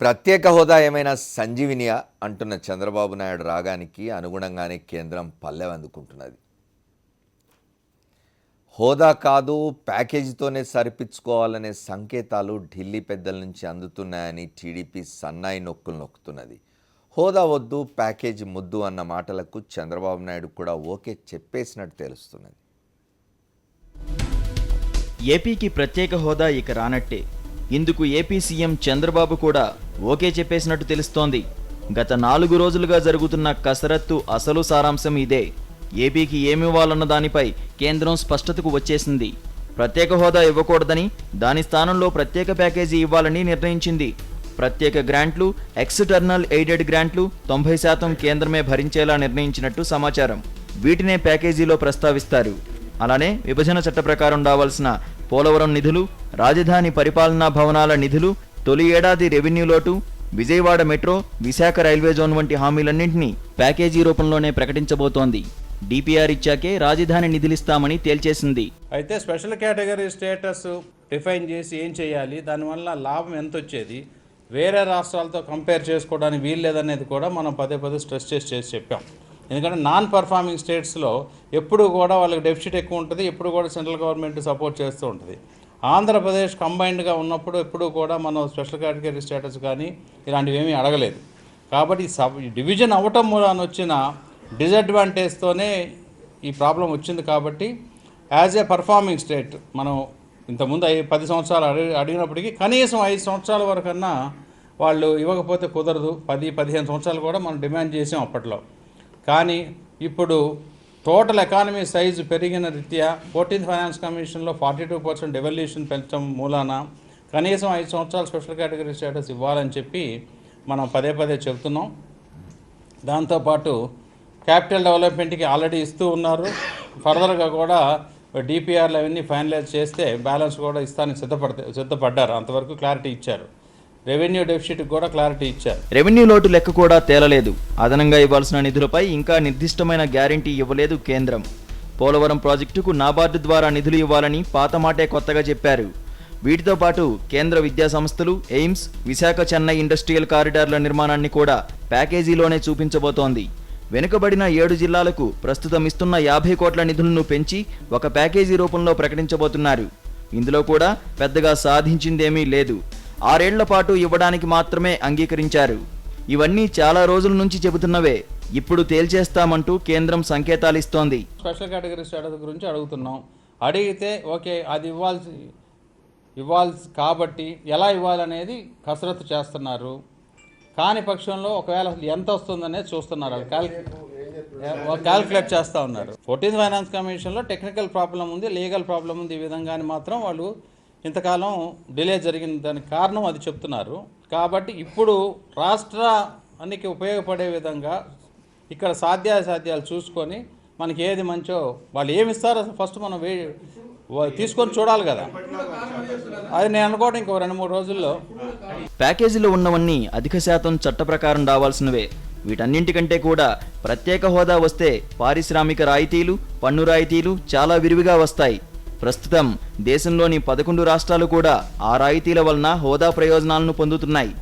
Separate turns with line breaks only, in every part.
ప్రత్యేక హోదా ఏమైనా సంజీవినియా అంటున్న చంద్రబాబు నాయుడు రాగానికి అనుగుణంగానే కేంద్రం పల్లెం అందుకుంటున్నది. హోదా కాదు ప్యాకేజీతోనే సరిపించుకోవాలనే సంకేతాలు ఢిల్లీ పెద్దల నుంచి అందుతున్నాయని టీడీపీ సన్నాయి నొక్కులు నొక్కుతున్నది. హోదా వద్దు ప్యాకేజీ ముద్దు అన్న మాటలకు చంద్రబాబు నాయుడు కూడా ఓకే చెప్పేసినట్టు తెలుస్తున్నది.
ఏపీకి ప్రత్యేక హోదా ఇక రానట్టే. ఇందుకు ఏపీ సీఎం చంద్రబాబు కూడా ఓకే చెప్పేసినట్టు తెలుస్తోంది. గత 4 రోజులుగా జరుగుతున్న కసరత్తు అసలు సారాంశం ఇదే. ఏపీకి ఏమివ్వాలన్న దానిపై కేంద్రం స్పష్టతకు వచ్చేసింది. ప్రత్యేక హోదా ఇవ్వకూడదని, దాని స్థానంలో ప్రత్యేక ప్యాకేజీ ఇవ్వాలని నిర్ణయించింది. ప్రత్యేక గ్రాంట్లు, ఎక్స్టర్నల్ ఎయిడెడ్ గ్రాంట్లు 90% కేంద్రమే భరించేలా నిర్ణయించినట్టు సమాచారం. వీటినే ప్యాకేజీలో ప్రస్తావిస్తారు. అలానే విభజన చట్ట ప్రకారం రావాల్సిన పోలవరం నిధులు, రాజధాని పరిపాలనా భవనాల నిధులు, తొలి ఏడాది రెవెన్యూ లోటు, Vijayawada metro, Visakha railway zone వంటి హామీలన్నింటినీ ప్యాకేజీ రూపంలోనే ప్రకటించబోతోంది. డిపిఆర్ ఇచ్చాకే రాజధాని నిధులిస్తామని తేల్చేసింది.
అయితే స్పెషల్ కేటగిరీ స్టేటస్ డిఫైన్ చేసి ఏం చేయాలి, దానివల్ల లాభం ఎంత వచ్చేది, వేరే రాష్ట్రాలతో కంపేర్ చేసుకోవడానికి వీలు లేదనేది కూడా మనం పదే స్ట్రెస్ చేసి చెప్పాం. ఎందుకంటే నాన్ పర్ఫార్మింగ్ స్టేట్స్లో ఎప్పుడు కూడా వాళ్ళకి డెఫిసిట్ ఎక్కువ ఉంటుంది, ఎప్పుడు కూడా సెంట్రల్ గవర్నమెంట్ సపోర్ట్ చేస్తూ ఉంటుంది. ఆంధ్రప్రదేశ్ కంబైన్డ్గా ఉన్నప్పుడు ఎప్పుడు కూడా మనం స్పెషల్ కేటగిరీ స్టేటస్ కానీ ఇలాంటివి ఏమీ అడగలేదు. కాబట్టి డివిజన్ అవ్వటం మూలాన వచ్చిన డిసడ్వాంటేజ్తోనే ఈ ప్రాబ్లం వచ్చింది. కాబట్టి యాజ్ ఏ పర్ఫార్మింగ్ స్టేట్ మనం ఇంతకుముందు 10 సంవత్సరాలు అడిగినప్పటికీ కనీసం 5 సంవత్సరాల వరకన్నా వాళ్ళు ఇవ్వకపోతే కుదరదు. 10-15 సంవత్సరాలు కూడా మనం డిమాండ్ చేసాం అప్పట్లో. కానీ ఇప్పుడు టోటల్ ఎకానమీ సైజు పెరిగిన రీత్యా 14th ఫైనాన్స్ కమిషన్లో 42% డెవల్యూషన్ పెంచడం మూలాన కనీసం 5 సంవత్సరాలు స్పెషల్ కేటగిరీ స్టేటస్ ఇవ్వాలని చెప్పి మనం పదే చెబుతున్నాం. దాంతోపాటు క్యాపిటల్ డెవలప్మెంట్కి ఆల్రెడీ ఇస్తూ ఉన్నారు. ఫర్దర్గా కూడా డిపిఆర్లు అవన్నీ ఫైనలైజ్ చేస్తే బ్యాలెన్స్ కూడా ఇస్తానికి సిద్ధపడ్డారు. అంతవరకు క్లారిటీ ఇచ్చారు. రెవెన్యూ డెఫిసిట్ కూడా క్లారిటీ ఇచ్చారు.
రెవెన్యూ లోటు లెక్క కూడా తేలలేదు. అదనంగా ఇవ్వాల్సిన నిధులపై ఇంకా నిర్దిష్టమైన గ్యారంటీ ఇవ్వలేదు కేంద్రం. పోలవరం ప్రాజెక్టుకు నాబార్డు ద్వారా నిధులు ఇవ్వాలని పాత మాటే కొత్తగా చెప్పారు. వీటితో పాటు కేంద్ర విద్యా సంస్థలు, ఎయిమ్స్, విశాఖ చెన్నై ఇండస్ట్రియల్ కారిడార్ల నిర్మాణాన్ని కూడా ప్యాకేజీలోనే చూపించబోతోంది. వెనుకబడిన 7 జిల్లాలకు ప్రస్తుతం ఇస్తున్న 50 కోట్ల నిధులను పెంచి ఒక ప్యాకేజీ రూపంలో ప్రకటించబోతున్నారు. ఇందులో కూడా పెద్దగా సాధించిందేమీ లేదు. 6 ఏళ్ల పాటు ఇవ్వడానికి మాత్రమే అంగీకరించారు. ఇవన్నీ చాలా రోజుల నుంచి చెబుతున్నవే. ఇప్పుడు తేల్చేస్తామంటూ కేంద్రం సంకేతాలు ఇస్తోంది.
స్పెషల్ కేటగిరీ స్టేటస్ గురించి అడుగుతున్నాం. అడిగితే ఓకే అది ఇవ్వాల్సి కాబట్టి ఎలా ఇవ్వాలనేది కసరత్తు చేస్తున్నారు. కాని పక్షంలో ఒకవేళ ఎంత వస్తుందనేది చూస్తున్నారు. క్యాల్కులేట్ చేస్తూ ఉన్నారు. 14th ఫైనాన్స్ కమిషన్లో టెక్నికల్ ప్రాబ్లం ఉంది, లీగల్ ప్రాబ్లం ఉంది. ఈ విధంగా మాత్రం వాళ్ళు ఇంతకాలం డిలే జరిగిన దానికి కారణం అది చెప్తున్నారు. కాబట్టి ఇప్పుడు రాష్ట్రానికి ఉపయోగపడే విధంగా ఇక్కడ సాధ్యాసాధ్యాలు చూసుకొని మనకి ఏది మంచో వాళ్ళు ఏమి ఇస్తారో ఫస్ట్ మనం తీసుకొని చూడాలి కదా. అది నేను అనుకోవడం ఇంకో 2-3 రోజుల్లో.
ప్యాకేజీలో ఉన్నవన్నీ అధిక శాతం చట్ట ప్రకారం రావాల్సినవే. వీటన్నింటికంటే కూడా ప్రత్యేక హోదా వస్తే పారిశ్రామిక రాయితీలు, పన్ను రాయితీలు చాలా విరివిగా వస్తాయి. ప్రస్తుతం దేశంలోని 11 రాష్ట్రాలు కూడా ఆ రాయితీల వలన హోదా ప్రయోజనాలను పొందుతున్నాయి.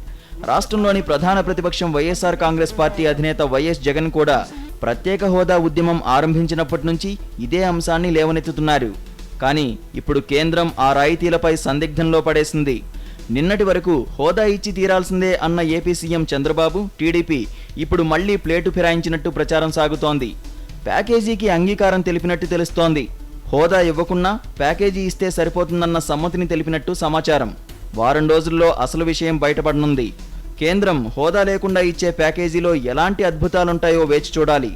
రాష్ట్రంలోని ప్రధాన ప్రతిపక్షం వైఎస్ఆర్ కాంగ్రెస్ పార్టీ అధినేత వైఎస్ జగన్ కూడా ప్రత్యేక హోదా ఉద్యమం ఆరంభించినప్పటి నుంచి ఇదే అంశాన్ని లేవనెత్తుతున్నారు. కానీ ఇప్పుడు కేంద్రం ఆ రాయితీలపై సందిగ్ధంలో పడేసింది. నిన్నటి వరకు హోదా ఇచ్చి తీరాల్సిందే అన్న ఏపీ సీఎం చంద్రబాబు, టీడీపీ ఇప్పుడు మళ్లీ ప్లేటు ఫిరాయించినట్టు ప్రచారం సాగుతోంది. ప్యాకేజీకి అంగీకారం తెలిపినట్టు తెలుస్తోంది. హోదా ఇవ్వకున్నా ప్యాకేజీ ఇస్తే సరిపోతుందన్న సమ్మతిని తెలిపినట్టు సమాచారం. వారం రోజుల్లో అసలు విషయం బయటపడనుంది. కేంద్రం హోదా లేకుండా ఇచ్చే ప్యాకేజీలో ఎలాంటి అద్భుతాలుంటాయో వేచి చూడాలి.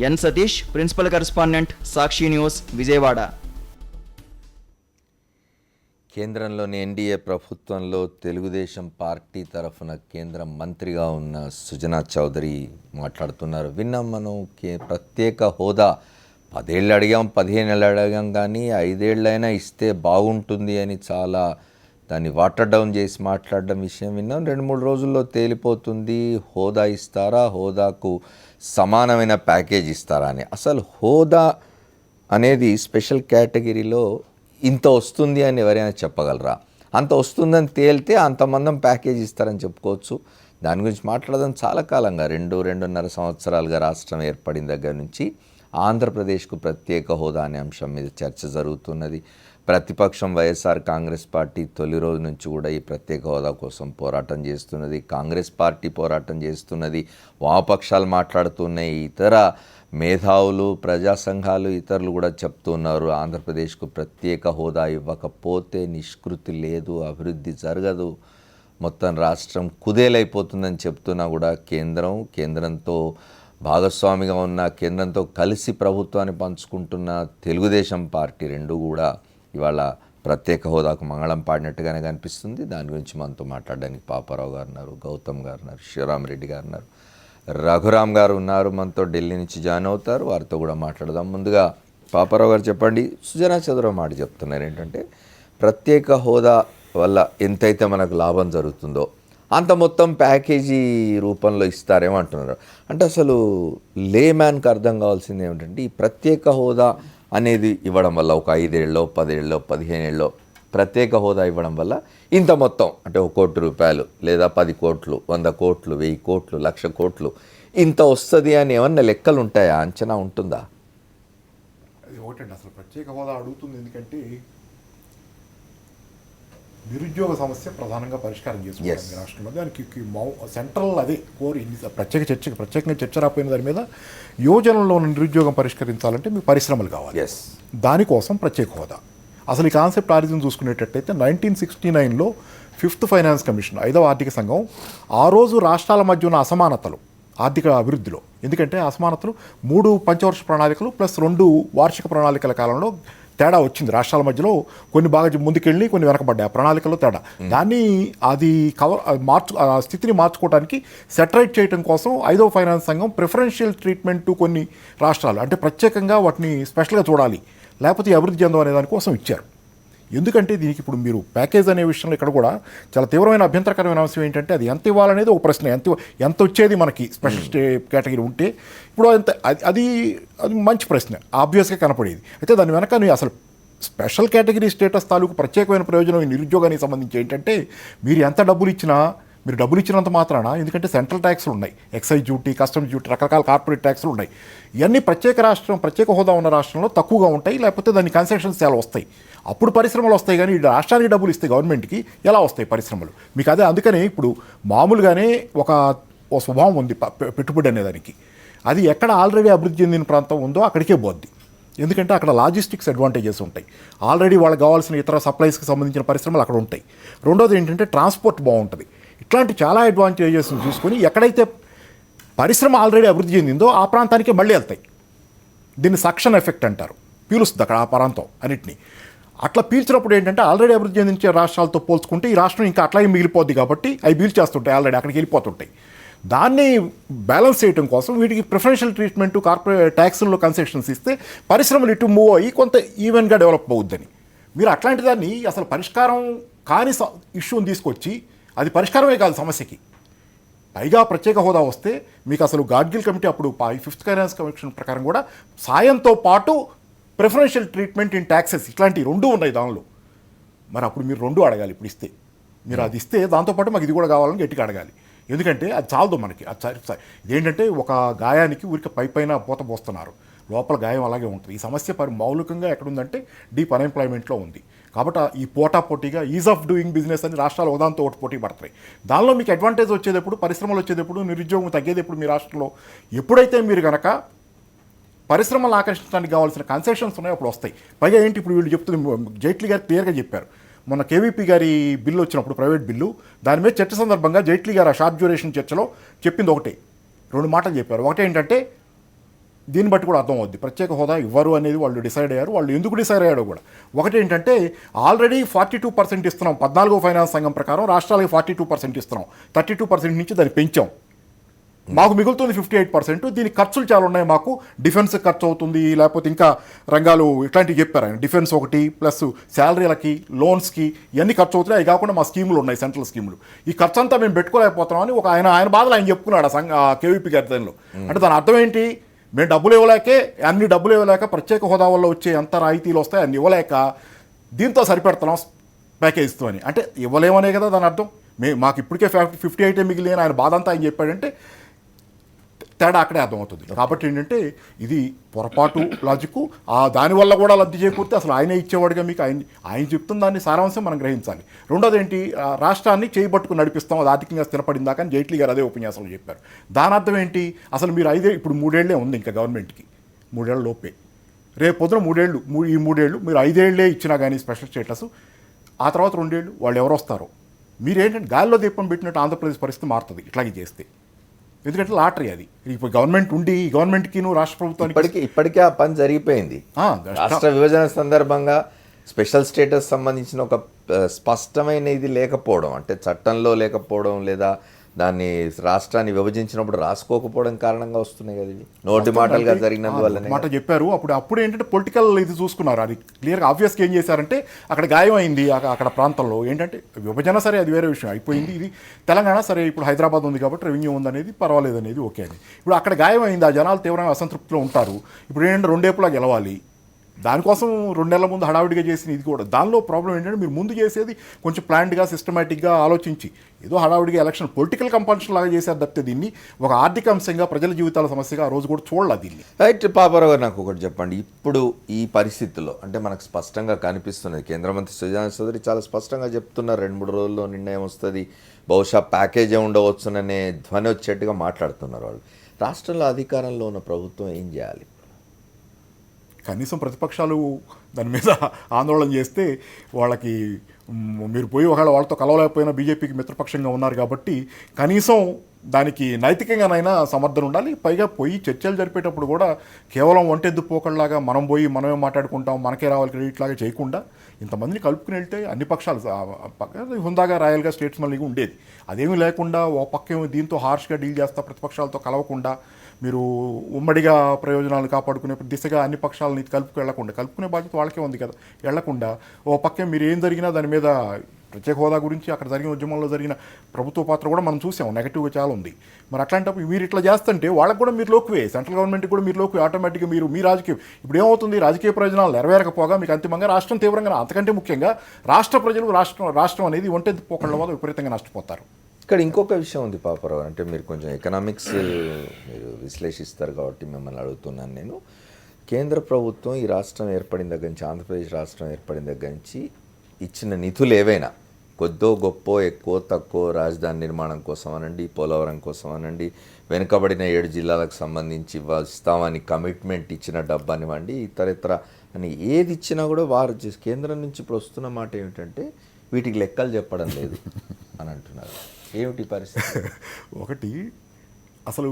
ఎన్ సతీష్, ప్రిన్సిపల్ కరెస్పాండెంట్, సాక్షి న్యూస్, విజయవాడ.
కేంద్రంలోని ఎన్డీఏ ప్రభుత్వంలో తెలుగుదేశం పార్టీ తరఫున కేంద్ర మంత్రిగా ఉన్న సుజనా చౌదరి మాట్లాడుతున్నారు. విన్నాం మనం. ప్రత్యేక హోదా 10 ఏళ్ళు అడిగాం, 15 ఏళ్ళు అడిగాం, కానీ 5 ఏళ్ళైనా ఇస్తే బాగుంటుంది అని చాలా దాన్ని వాటర్ డౌన్ చేసి మాట్లాడడం విషయం విన్నాం. 2-3 రోజుల్లో తేలిపోతుంది. హోదా ఇస్తారా, హోదాకు సమానమైన ప్యాకేజ్ ఇస్తారా అని. అసలు హోదా అనేది స్పెషల్ కేటగిరీలో ఇంత వస్తుంది అని ఎవరైనా చెప్పగలరా? అంత వస్తుందని తేలితే అంతమందం ప్యాకేజ్ ఇస్తారని చెప్పుకోవచ్చు. దాని గురించి మాట్లాడదాం. చాలా కాలంగా 2-2.5 సంవత్సరాలుగా రాష్ట్రం ఏర్పడిన దగ్గర నుంచి ఆంధ్రప్రదేశ్కు ప్రత్యేక హోదా అనే అంశం మీద చర్చ జరుగుతున్నది. ప్రతిపక్షం వైఎస్ఆర్ కాంగ్రెస్ పార్టీ తొలి రోజు నుంచి కూడా ఈ ప్రత్యేక హోదా కోసం పోరాటం చేస్తున్నది. కాంగ్రెస్ పార్టీ పోరాటం చేస్తున్నది, వామపక్షాలు మాట్లాడుతున్నాయి, ఇతర మేధావులు, ప్రజా సంఘాలు, ఇతరులు కూడా చెప్తున్నారు ఆంధ్రప్రదేశ్కు ప్రత్యేక హోదా ఇవ్వకపోతే నిష్కృతి లేదు, అభివృద్ధి జరగదు, మొత్తం రాష్ట్రం కుదేలైపోతుందని చెప్తున్నా కూడా కేంద్రంతో భాగస్వామిగా ఉన్న, కేంద్రంతో కలిసి ప్రభుత్వాన్ని పంచుకుంటున్న తెలుగుదేశం పార్టీ రెండు కూడా ఇవాళ ప్రత్యేక హోదాకు మంగళం పాడినట్టుగానే కనిపిస్తుంది. దాని గురించి మనతో మాట్లాడడానికి పాపారావు గారు ఉన్నారు, గౌతమ్ గారు ఉన్నారు, శివరామరెడ్డి గారు ఉన్నారు, రఘురామ్ గారు ఉన్నారు, మనతో ఢిల్లీ నుంచి జాయిన్ అవుతారు. వారితో కూడా మాట్లాడదాం. ముందుగా పాపారావు గారు చెప్పండి. సుజనా చౌదరి మాట చెప్తున్నారు ఏంటంటే ప్రత్యేక హోదా వల్ల ఎంతైతే మనకు లాభం జరుగుతుందో అంత మొత్తం ప్యాకేజీ రూపంలో ఇస్తారేమో అంటున్నారు. అంటే అసలు లేమ్యాన్కి అర్థం కావాల్సింది ఏమిటంటే ఈ ప్రత్యేక హోదా అనేది ఇవ్వడం వల్ల ఒక 5 ఏళ్ళలో 10 ఏళ్ళలో 15 ఏళ్ళలో ప్రత్యేక హోదా ఇవ్వడం వల్ల ఇంత మొత్తం అంటే 1 కోటి రూపాయలు లేదా 10 కోట్లు 100 కోట్లు 1000 కోట్లు 1,00,000 కోట్లు ఇంత వస్తుంది అని ఏమన్నా లెక్కలు ఉంటాయా, అంచనా ఉంటుందా?
అది ఒకటండి, అసలు ప్రత్యేక హోదా అడుగుతుంది ఎందుకంటే నిరుద్యోగ సమస్య ప్రధానంగా పరిష్కారం చేసుకోవాలి రాష్ట్రంలో. దానికి సెంట్రల్ అదే కోర్ ప్రత్యేకంగా చర్చ రాపోయిన దాని మీద యువజనంలో ఉన్న నిరుద్యోగం పరిష్కరించాలంటే మీకు పరిశ్రమలు కావాలి. దానికోసం ప్రత్యేక హోదా. అసలు ఈ కాన్సెప్ట్ ఆరిజిన్ చూసుకునేటట్టయితే 1969లో 5th ఫైనాన్స్ కమిషన్ 5వ ఆర్థిక సంఘం ఆ రోజు రాష్ట్రాల మధ్య ఉన్న అసమానతలు ఆర్థిక అభివృద్ధిలో, ఎందుకంటే అసమానతలు 3 పంచవర్ష ప్రణాళికలు ప్లస్ 2 వార్షిక ప్రణాళికల కాలంలో తేడా వచ్చింది. రాష్ట్రాల మధ్యలో కొన్ని బాగా ముందుకెళ్ళి కొన్ని వెనకబడ్డాయి. ఆ ప్రణాళికల్లో తేడా, దాన్ని అది స్థితిని మార్చుకోవడానికి సెటరైట్ చేయడం కోసం 5వ ఫైనాన్స్ సంఘం ప్రిఫరెన్షియల్ ట్రీట్మెంట్ కొన్ని రాష్ట్రాలు అంటే ప్రత్యేకంగా వాటిని స్పెషల్గా చూడాలి లేకపోతే అభివృద్ధి చెందం అనే దానికోసం ఇచ్చారు. ఎందుకంటే దీనికి ఇప్పుడు మీరు ప్యాకేజ్ అనే విషయంలో ఇక్కడ కూడా చాలా తీవ్రమైన అభ్యంతరకరమైన అంశం ఏంటంటే అది ఎంత ఇవ్వాలనేది ఒక ప్రశ్న. ఎంత వచ్చేది మనకి స్పెషల్ కేటగిరీ ఉంటే ఇప్పుడు అది మంచి ప్రశ్న, ఆబ్వియస్గా కనపడేది. అయితే దాని వెనక అసలు స్పెషల్ కేటగిరీ స్టేటస్ తాలూకు ప్రత్యేకమైన ప్రయోజనం ఈ నిరుద్యోగానికి సంబంధించి ఏంటంటే మీరు ఎంత డబ్బులు ఇచ్చినంత మాత్రాన, ఎందుకంటే సెంట్రల్ ట్యాక్స్లు ఉన్నాయి, ఎక్సైజ్ డ్యూటీ, కస్టమ్స్ డ్యూటీ, రకరకాల కార్పొరేట్ ట్యాక్స్లు ఉన్నాయి. ఇవన్నీ ప్రత్యేక హోదా ఉన్న రాష్ట్రంలో తక్కువగా ఉంటాయి, లేకపోతే దాని కన్సెషన్స్ చాలా వస్తాయి. అప్పుడు పరిశ్రమలు వస్తాయి. కానీ రాష్ట్రానికి డబ్బులు ఇస్తే గవర్నమెంట్కి ఎలా వస్తాయి పరిశ్రమలు? మీకు అదే అందుకనే ఇప్పుడు మామూలుగానే ఒక స్వభావం ఉంది పెట్టుబడి అనేదానికి. అది ఎక్కడ ఆల్రెడీ అభివృద్ధి చెందిన ప్రాంతం ఉందో అక్కడికే పోద్ది. ఎందుకంటే అక్కడ లాజిస్టిక్స్ అడ్వాంటేజెస్ ఉంటాయి, ఆల్రెడీ వాళ్ళకి కావాల్సిన ఇతర సప్లైస్కి సంబంధించిన పరిశ్రమలు అక్కడ ఉంటాయి. రెండోది ఏంటంటే ట్రాన్స్పోర్ట్ బాగుంటుంది. ఇట్లాంటి చాలా అడ్వాంటేజెస్ని చూసుకొని ఎక్కడైతే పరిశ్రమ ఆల్రెడీ అభివృద్ధి చెందిందో ఆ ప్రాంతానికే మళ్ళీ వెళ్తాయి. దీన్ని సక్షన్ ఎఫెక్ట్ అంటారు. పీలుస్తుంది అక్కడ ఆ ప్రాంతం అన్నిటినీ. అట్లా పీల్చినప్పుడు ఏంటంటే ఆల్రెడీ అభివృద్ధి చెందించే రాష్ట్రాలతో పోల్చుకుంటే ఈ రాష్ట్రం ఇంకా అట్లాగే మిగిలిపోద్ది కాబట్టి అవి పీల్చేస్తుంటాయి, ఆల్రెడీ అక్కడికి వెళ్ళిపోతుంటాయి. దాన్ని బ్యాలెన్స్ చేయడం కోసం వీటికి ప్రిఫరెన్షియల్ ట్రీట్మెంట్, కార్పొరేట్ ట్యాక్స్ల్లో కన్సెషన్స్ ఇస్తే పరిశ్రమలు ఇటు మూవ్ అయ్యి కొంత ఈవెన్గా డెవలప్ అవుద్దని. మీరు అట్లాంటి దాన్ని అసలు పరిష్కారం కాని ఇష్యూని తీసుకొచ్చి అది పరిష్కారమే కాదు సమస్యకి. పైగా ప్రత్యేక హోదా వస్తే మీకు అసలు గాడ్గిల్ కమిటీ అప్పుడు 5th ఫైనాన్స్ కమిషన్ ప్రకారం కూడా సాయంతో పాటు ప్రిఫరెన్షియల్ ట్రీట్మెంట్ ఇన్ ట్యాక్సెస్ ఇట్లాంటివి 2 ఉన్నాయి దానిలో. మరి అప్పుడు మీరు 2 అడగాలి. ఇప్పుడు ఇస్తే మీరు అది ఇస్తే దాంతోపాటు మాకు ఇది కూడా కావాలని గట్టిగా అడగాలి. ఎందుకంటే అది చాలదు మనకి. ఇదేంటంటే ఒక గాయానికి ఊరికి పైన పూత పోస్తున్నారు, లోపల గాయం అలాగే ఉంటుంది. ఈ సమస్య మౌలికంగా ఎక్కడుందంటే డీప్ అన్ఎంప్లాయ్మెంట్లో ఉంది. కాబట్టి ఈ పోటాపోటీగా ఈజ్ ఆఫ్ డూయింగ్ బిజినెస్ అని రాష్ట్రాలు ఒకదాంతో ఒకటి పోటీ పడతాయి. దానిలో మీకు అడ్వాంటేజ్ వచ్చేటప్పుడు, పరిశ్రమలు వచ్చేటప్పుడు, నిరుద్యోగం తగ్గేటప్పుడు మీ రాష్ట్రంలో ఎప్పుడైతే మీరు కనుక పరిశ్రమలు ఆకర్షించడానికి కావాల్సిన కన్సెషన్స్ ఉన్నాయో అప్పుడు వస్తాయి. పైగా ఏంటి ఇప్పుడు వీళ్ళు చెప్తుంది, జైట్లీ గారు క్లియర్గా చెప్పారు. మొన్న కేవీపీ గారి బిల్లు వచ్చినప్పుడు, ప్రైవేట్ బిల్లు, దాని మీద చర్చ సందర్భంగా జైట్లీ గారు ఆ షార్ట్ డ్యూరేషన్ చర్చలో చెప్పింది ఒకటే, 2 మాటలు చెప్పారు. ఒకటి ఏంటంటే దీన్ని బట్టి కూడా అర్థం అవుద్ది ప్రత్యేక హోదా ఇవ్వరు అనేది వాళ్ళు డిసైడ్ అయ్యారు. వాళ్ళు ఎందుకు డిసైడ్ అయ్యారో కూడా. ఒకటి ఏంటంటే ఆల్రెడీ 42% ఇస్తున్నాం 14వ ఫైనాన్స్ సంఘం ప్రకారం, రాష్ట్రాలకి 42% ఇస్తున్నాం, 32% నుంచి దాన్ని పెంచాం. మాకు మిగులుతుంది 58%. దీనికి ఖర్చులు చాలా ఉన్నాయి, మాకు డిఫెన్స్ ఖర్చు అవుతుంది, లేకపోతే ఇంకా రంగాలు ఇట్లాంటివి చెప్పారు ఆయన. డిఫెన్స్ ఒకటి ప్లస్ శాలరీలకి, లోన్స్కి ఇవన్నీ ఖర్చు అవుతున్నాయి. అవి కాకుండా మా స్కీములు ఉన్నాయి, సెంట్రల్ స్కీములు. ఈ ఖర్చు అంతా మేము పెట్టుకోలేకపోతున్నామని ఒక ఆయన బాధలు ఆయన చెప్పుకున్నాడు కేవీపీ గారి దానిలో. అంటే దాని అర్థం ఏంటి, మేము అన్ని డబ్బులు ఇవ్వలేక ప్రత్యేక హోదా వల్ల వచ్చే ఎంత రాయితీలు వస్తాయి అన్ని ఇవ్వలేక దీంతో సరిపెడుతున్నాం ప్యాకేజ్తో అని. అంటే ఇవ్వలేమనే కదా దాని అర్థం. మాకు ఇప్పటికే 58 మిగిలిన ఆయన బాధ అంతా ఆయన చెప్పాడంటే తేడా అక్కడే అర్థమవుతుంది. కాబట్టి ఏంటంటే ఇది పొరపాటు లాజిక్. దానివల్ల కూడా లబ్ధి చేకూరితే అసలు ఆయనే ఇచ్చేవాడుగా మీకు ఆయన చెప్తున్న దాన్ని సారాంశం మనం గ్రహించాలి. రెండోది ఏంటి, రాష్ట్రాన్ని చేయబట్టుకుని నడిపిస్తాం, అది ఆర్థికంగా స్థిరపడిందాక అని జైట్లీ గారు అదే ఉపన్యాసంలో చెప్పారు. దాని అర్థం ఏంటి, అసలు మీరు ఇప్పుడు 3 ఏళ్లే ఉంది ఇంకా గవర్నమెంట్కి, 3 ఏళ్ల లోపే. రేపు పొద్దున 3 ఏళ్ళు మీరు 5 ఏళ్లే ఇచ్చినా కానీ స్పెషల్ స్టేటస్, ఆ తర్వాత 2 ఏళ్ళు వాళ్ళు ఎవరు వస్తారో మీరేంటంటే గాలిలో దీపం పెట్టినట్టు ఆంధ్రప్రదేశ్ పరిస్థితి మారుతుంది ఇట్లాగే చేస్తే. ఎందుకంటే లాటరీ అది. ఇప్పుడు గవర్నమెంట్ ఉండి గవర్నమెంట్కి రాష్ట్ర ప్రభుత్వానికి
ఇప్పటికే ఆ పని జరిగిపోయింది. రాష్ట్ర విభజన సందర్భంగా స్పెషల్ స్టేటస్ సంబంధించిన ఒక స్పష్టమైన ఇది లేకపోవడం, అంటే చట్టంలో లేకపోవడం లేదా దాన్ని రాష్ట్రాన్ని విభజించినప్పుడు రాసుకోకపోవడం కారణంగా వస్తున్నాయి కదా ఇవి. నోటి మాటలుగా జరిగినందువల్లనే
మాట చెప్పారు. అప్పుడు ఏంటంటే పొలిటికల్ ఇది చూసుకున్నారు. అది క్లియర్గా ఆబ్వియస్గా ఏం చేశారంటే అక్కడ గాయం అయింది అక్కడ ప్రాంతంలో. ఏంటంటే విభజన సరే అది వేరే విషయం అయిపోయింది. ఇది తెలంగాణ సరే ఇప్పుడు హైదరాబాద్ ఉంది కాబట్టి రెవెన్యూ ఉందనేది పర్వాలేదు అనేది ఓకే అని. ఇప్పుడు అక్కడ గాయం అయింది, ఆ జనాలు తీవ్రంగా అసంతృప్తిలో ఉంటారు. ఇప్పుడు ఏంటంటే 2 ఏపులా గెలవాలి, దానికోసం 2 నెలల ముందు హడావిడిగా చేసిన ఇది కూడా. దానిలో ప్రాబ్లం ఏంటంటే మీరు ముందు చేసేది కొంచెం ప్లాన్డ్గా సిస్టమేటిక్గా ఆలోచించి, ఏదో హడావిడిగా ఎలక్షన్ పొలిటికల్ కంపల్షన్ లాగా చేశారు తప్పితే దీన్ని ఒక ఆర్థిక అంశంగా ప్రజల జీవితాల సమస్యగా ఆ రోజు కూడా చూడాలి దీన్ని.
రైట్. పాపారావు గారు నాకు ఒకటి చెప్పండి, ఇప్పుడు ఈ పరిస్థితుల్లో అంటే మనకు స్పష్టంగా కనిపిస్తున్నది, కేంద్ర మంత్రి సుజనా చౌదరి చాలా స్పష్టంగా చెప్తున్నారు 2-3 రోజుల్లో నిర్ణయం వస్తుంది, బహుశా ప్యాకేజే ఉండవచ్చుననే ధ్వని వచ్చేట్టుగా మాట్లాడుతున్నారు వాళ్ళు. రాష్ట్రంలో అధికారంలో ఉన్న ప్రభుత్వం ఏం చేయాలి?
కనీసం ప్రతిపక్షాలు దాని మీద ఆందోళన చేస్తే వాళ్ళకి మీరు పోయి ఒకవేళ వాళ్ళతో కలవలేకపోయినా బీజేపీకి మిత్రపక్షంగా ఉన్నారు కాబట్టి కనీసం దానికి నైతికంగానైనా సమర్థన ఉండాలి. పైగా పోయి చర్చలు జరిపేటప్పుడు కూడా కేవలం ఒంటెద్దు పోకళ్ళలాగా మనం పోయి మనమే మాట్లాడుకుంటాం, మనకే రావాలి క్రెడిట్ లాగా చేయకుండా ఇంతమందిని కలుపుకుని వెళ్తే అన్ని పక్షాలు హుందాగా రాయల్గా స్టేట్స్మన్గా ఉండేది. అదేమీ లేకుండా ఓ పక్కేమో దీంతో హార్ష్గా డీల్ చేస్తా ప్రతిపక్షాలతో కలవకుండా మీరు ఉమ్మడిగా ప్రయోజనాలు కాపాడుకునే దిశగా అన్ని పక్షాలని కలుపుకునే బాధ్యత వాళ్ళకే ఉంది కదా. వెళ్లకుండా ఓ పక్కే మీరు ఏం జరిగినా దాని మీద ప్రత్యేక హోదా గురించి అక్కడ జరిగిన ఉద్యమంలో జరిగిన ప్రభుత్వ పాత్ర కూడా మనం చూసాం, నెగటివ్గా చాలా ఉంది. మరి అట్లాంటప్పుడు మీరు ఇట్లా చేస్తుంటే వాళ్ళకు కూడా మీరు లోకువే, సెంట్రల్ గవర్నమెంట్కి కూడా మీరు లోకువే. ఆటోమేటిక్గా మీ రాజకీయం ఇప్పుడు ఏమవుతుంది, రాజకీయ ప్రయోజనాలు నెరవేరకపోగా మీకు అంతిమంగా రాష్ట్రం తీవ్రంగా, అంతకంటే ముఖ్యంగా రాష్ట్ర ప్రజలు రాష్ట్రం అనేది ఒంటెద్దు పోకళ్ళ వల్ల విపరీతంగా నష్టపోతారు.
ఇక్కడ ఇంకొక విషయం ఉంది పాపారావు, అంటే మీరు కొంచెం ఎకనామిక్స్ మీరు విశ్లేషిస్తారు కాబట్టి మిమ్మల్ని అడుగుతున్నాను నేను. కేంద్ర ప్రభుత్వం ఈ రాష్ట్రం ఏర్పడిన దగ్గర నుంచి, ఆంధ్రప్రదేశ్ రాష్ట్రం ఏర్పడిన దగ్గర నుంచి ఇచ్చిన నిధులు ఏవైనా కొద్దో గొప్ప ఎక్కువ తక్కువ రాజధాని నిర్మాణం కోసం అనండి, పోలవరం కోసం అనండి, వెనుకబడిన 7 జిల్లాలకు సంబంధించి ఇస్తామని కమిట్మెంట్ ఇచ్చిన డబ్బనివ్వండి, ఇతర అని ఏది ఇచ్చినా కూడా వారు కేంద్రం నుంచి ఇప్పుడు వస్తున్న మాట ఏమిటంటే వీటికి లెక్కలు చెప్పడం లేదు అని అంటున్నారు. ఏమిటి పరిస్థితి?
ఒకటి అసలు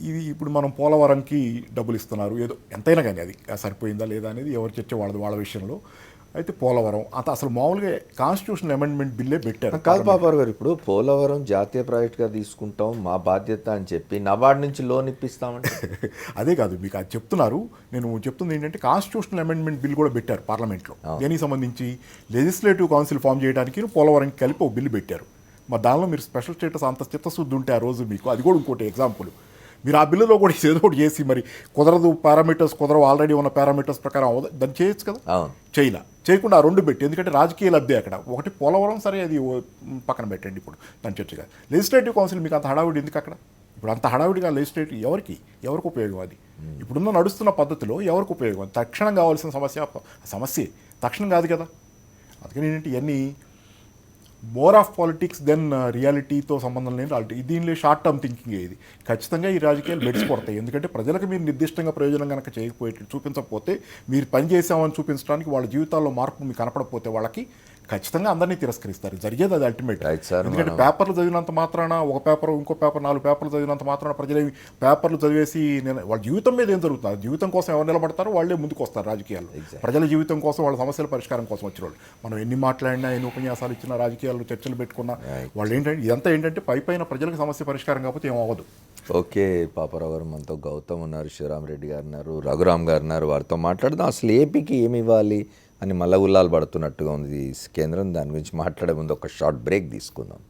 ఇది ఇప్పుడు మనం పోలవరంకి డబ్బులు ఇస్తున్నారు, ఏదో ఎంతైనా కానీ అది సరిపోయిందా లేదా అనేది ఎవరు చర్చ వాళ్ళ విషయంలో. అయితే పోలవరం అంత అసలు మామూలుగా కాన్స్టిట్యూషనల్ అమెండ్మెంట్ బిల్లే పెట్టారు.
కాదు పాపారావు గారు, ఇప్పుడు పోలవరం జాతీయ ప్రాజెక్ట్గా తీసుకుంటాం మా బాధ్యత అని చెప్పి నబార్డ్ నుంచి లోన్ ఇప్పిస్తామంటే
అదే కాదు మీకు అది చెప్తున్నారు. నేను చెప్తుంది ఏంటంటే కాన్స్టిట్యూషనల్ అమెండ్మెంట్ బిల్ కూడా పెట్టారు పార్లమెంట్లో. దీనికి సంబంధించి లెజిస్లేటివ్ కౌన్సిల్ ఫామ్ చేయడానికి పోలవరంకి కలిపి ఒక బిల్లు పెట్టారు. మరి దానిలో మీరు స్పెషల్ స్టేటస్ అంత చిత్తశుద్ధి ఉంటే ఆ రోజు మీకు అది కూడా ఇంకోటి ఎగ్జాంపుల్. మీరు ఆ బిల్లులో కూడా ఏదో ఒకటి చేసి మరి కుదరదు, పారామీటర్స్ కుదరవు, ఆల్రెడీ ఉన్న పారామీటర్స్ ప్రకారం దాన్ని చేయొచ్చు కదా. చేయకుండా ఆ 2 పెట్టి, ఎందుకంటే రాజకీయ లబ్ధి అక్కడ. ఒకటి పోలవరం సరే అది పక్కన పెట్టండి, ఇప్పుడు దాని చర్చగా లెజిస్లేటివ్ కౌన్సిల్ మీకు అంత హడావిడి ఎందుకు అక్కడ? ఇప్పుడు అంత హడావిడిగా లెజిస్లేటివ్ ఎవరికి ఉపయోగం అది? ఇప్పుడున్న నడుస్తున్న పద్ధతిలో ఎవరికి ఉపయోగం? తక్షణం కావాల్సిన సమస్య తక్షణం కాదు కదా. అందుకని ఏంటంటే ఇవన్నీ మోర్ ఆఫ్ పాలిటిక్స్ దెన్ రియాలిటీతో సంబంధం లేని దీనిలో షార్ట్ టర్మ్ థింకింగ్. ఇది ఖచ్చితంగా ఈ రాజకీయాలు బెడిసిపోతాయి. ఎందుకంటే ప్రజలకు మీరు నిర్దిష్టంగా ప్రయోజనం కనుక చూపించకపోతే, మీరు పని చేసామని చూపించడానికి వాళ్ళ జీవితాల్లో మార్పు మీకు కనపడకపోతే వాళ్ళకి ఖచ్చితంగా అందరినీ తిరస్కరిస్తారు. జరిగేది అది అల్టిమేట్. ఎందుకంటే పేపర్లు చదివినంత మాత్రాన ఒక పేపర్ ఇంకో పేపర్ 4 పేపర్లు చదివినంత మాత్రాన ప్రజలేమి పేపర్లు చదివేసి వాళ్ళ జీవితం మీద ఏం జరుగుతుంది, జీవితం కోసం ఎవరు నిలబడతారో వాళ్ళే ముందుకు వస్తారు రాజకీయాల్లో. ప్రజల జీవితం కోసం, వాళ్ళ సమస్యల పరిష్కారం కోసం వచ్చిన వాళ్ళు. మనం ఎన్ని మాట్లాడినా, ఎన్ని ఉపన్యాసాలు ఇచ్చినా, రాజకీయాల్లో చర్చలు పెట్టుకున్నా వాళ్ళు ఇదంతా ఏంటంటే పైపైన ప్రజలకు సమస్య పరిష్కారం కాకపోతే ఏమవ్వదు.
ఓకే పాపారావు గారు, మనతో గౌతమ్ ఉన్నారు, శివరామరెడ్డి గారు ఉన్నారు, రఘురామ్ గారు ఉన్నారు. వారితో మాట్లాడదాం. అసలు ఏపీకి ఏమి ఇవ్వాలి అని మల్లగుల్లాలు పడుతున్నట్టుగా ఉంది కేంద్రం. దాని గురించి మాట్లాడే ముందు ఒక షార్ట్ బ్రేక్ తీసుకుందాం.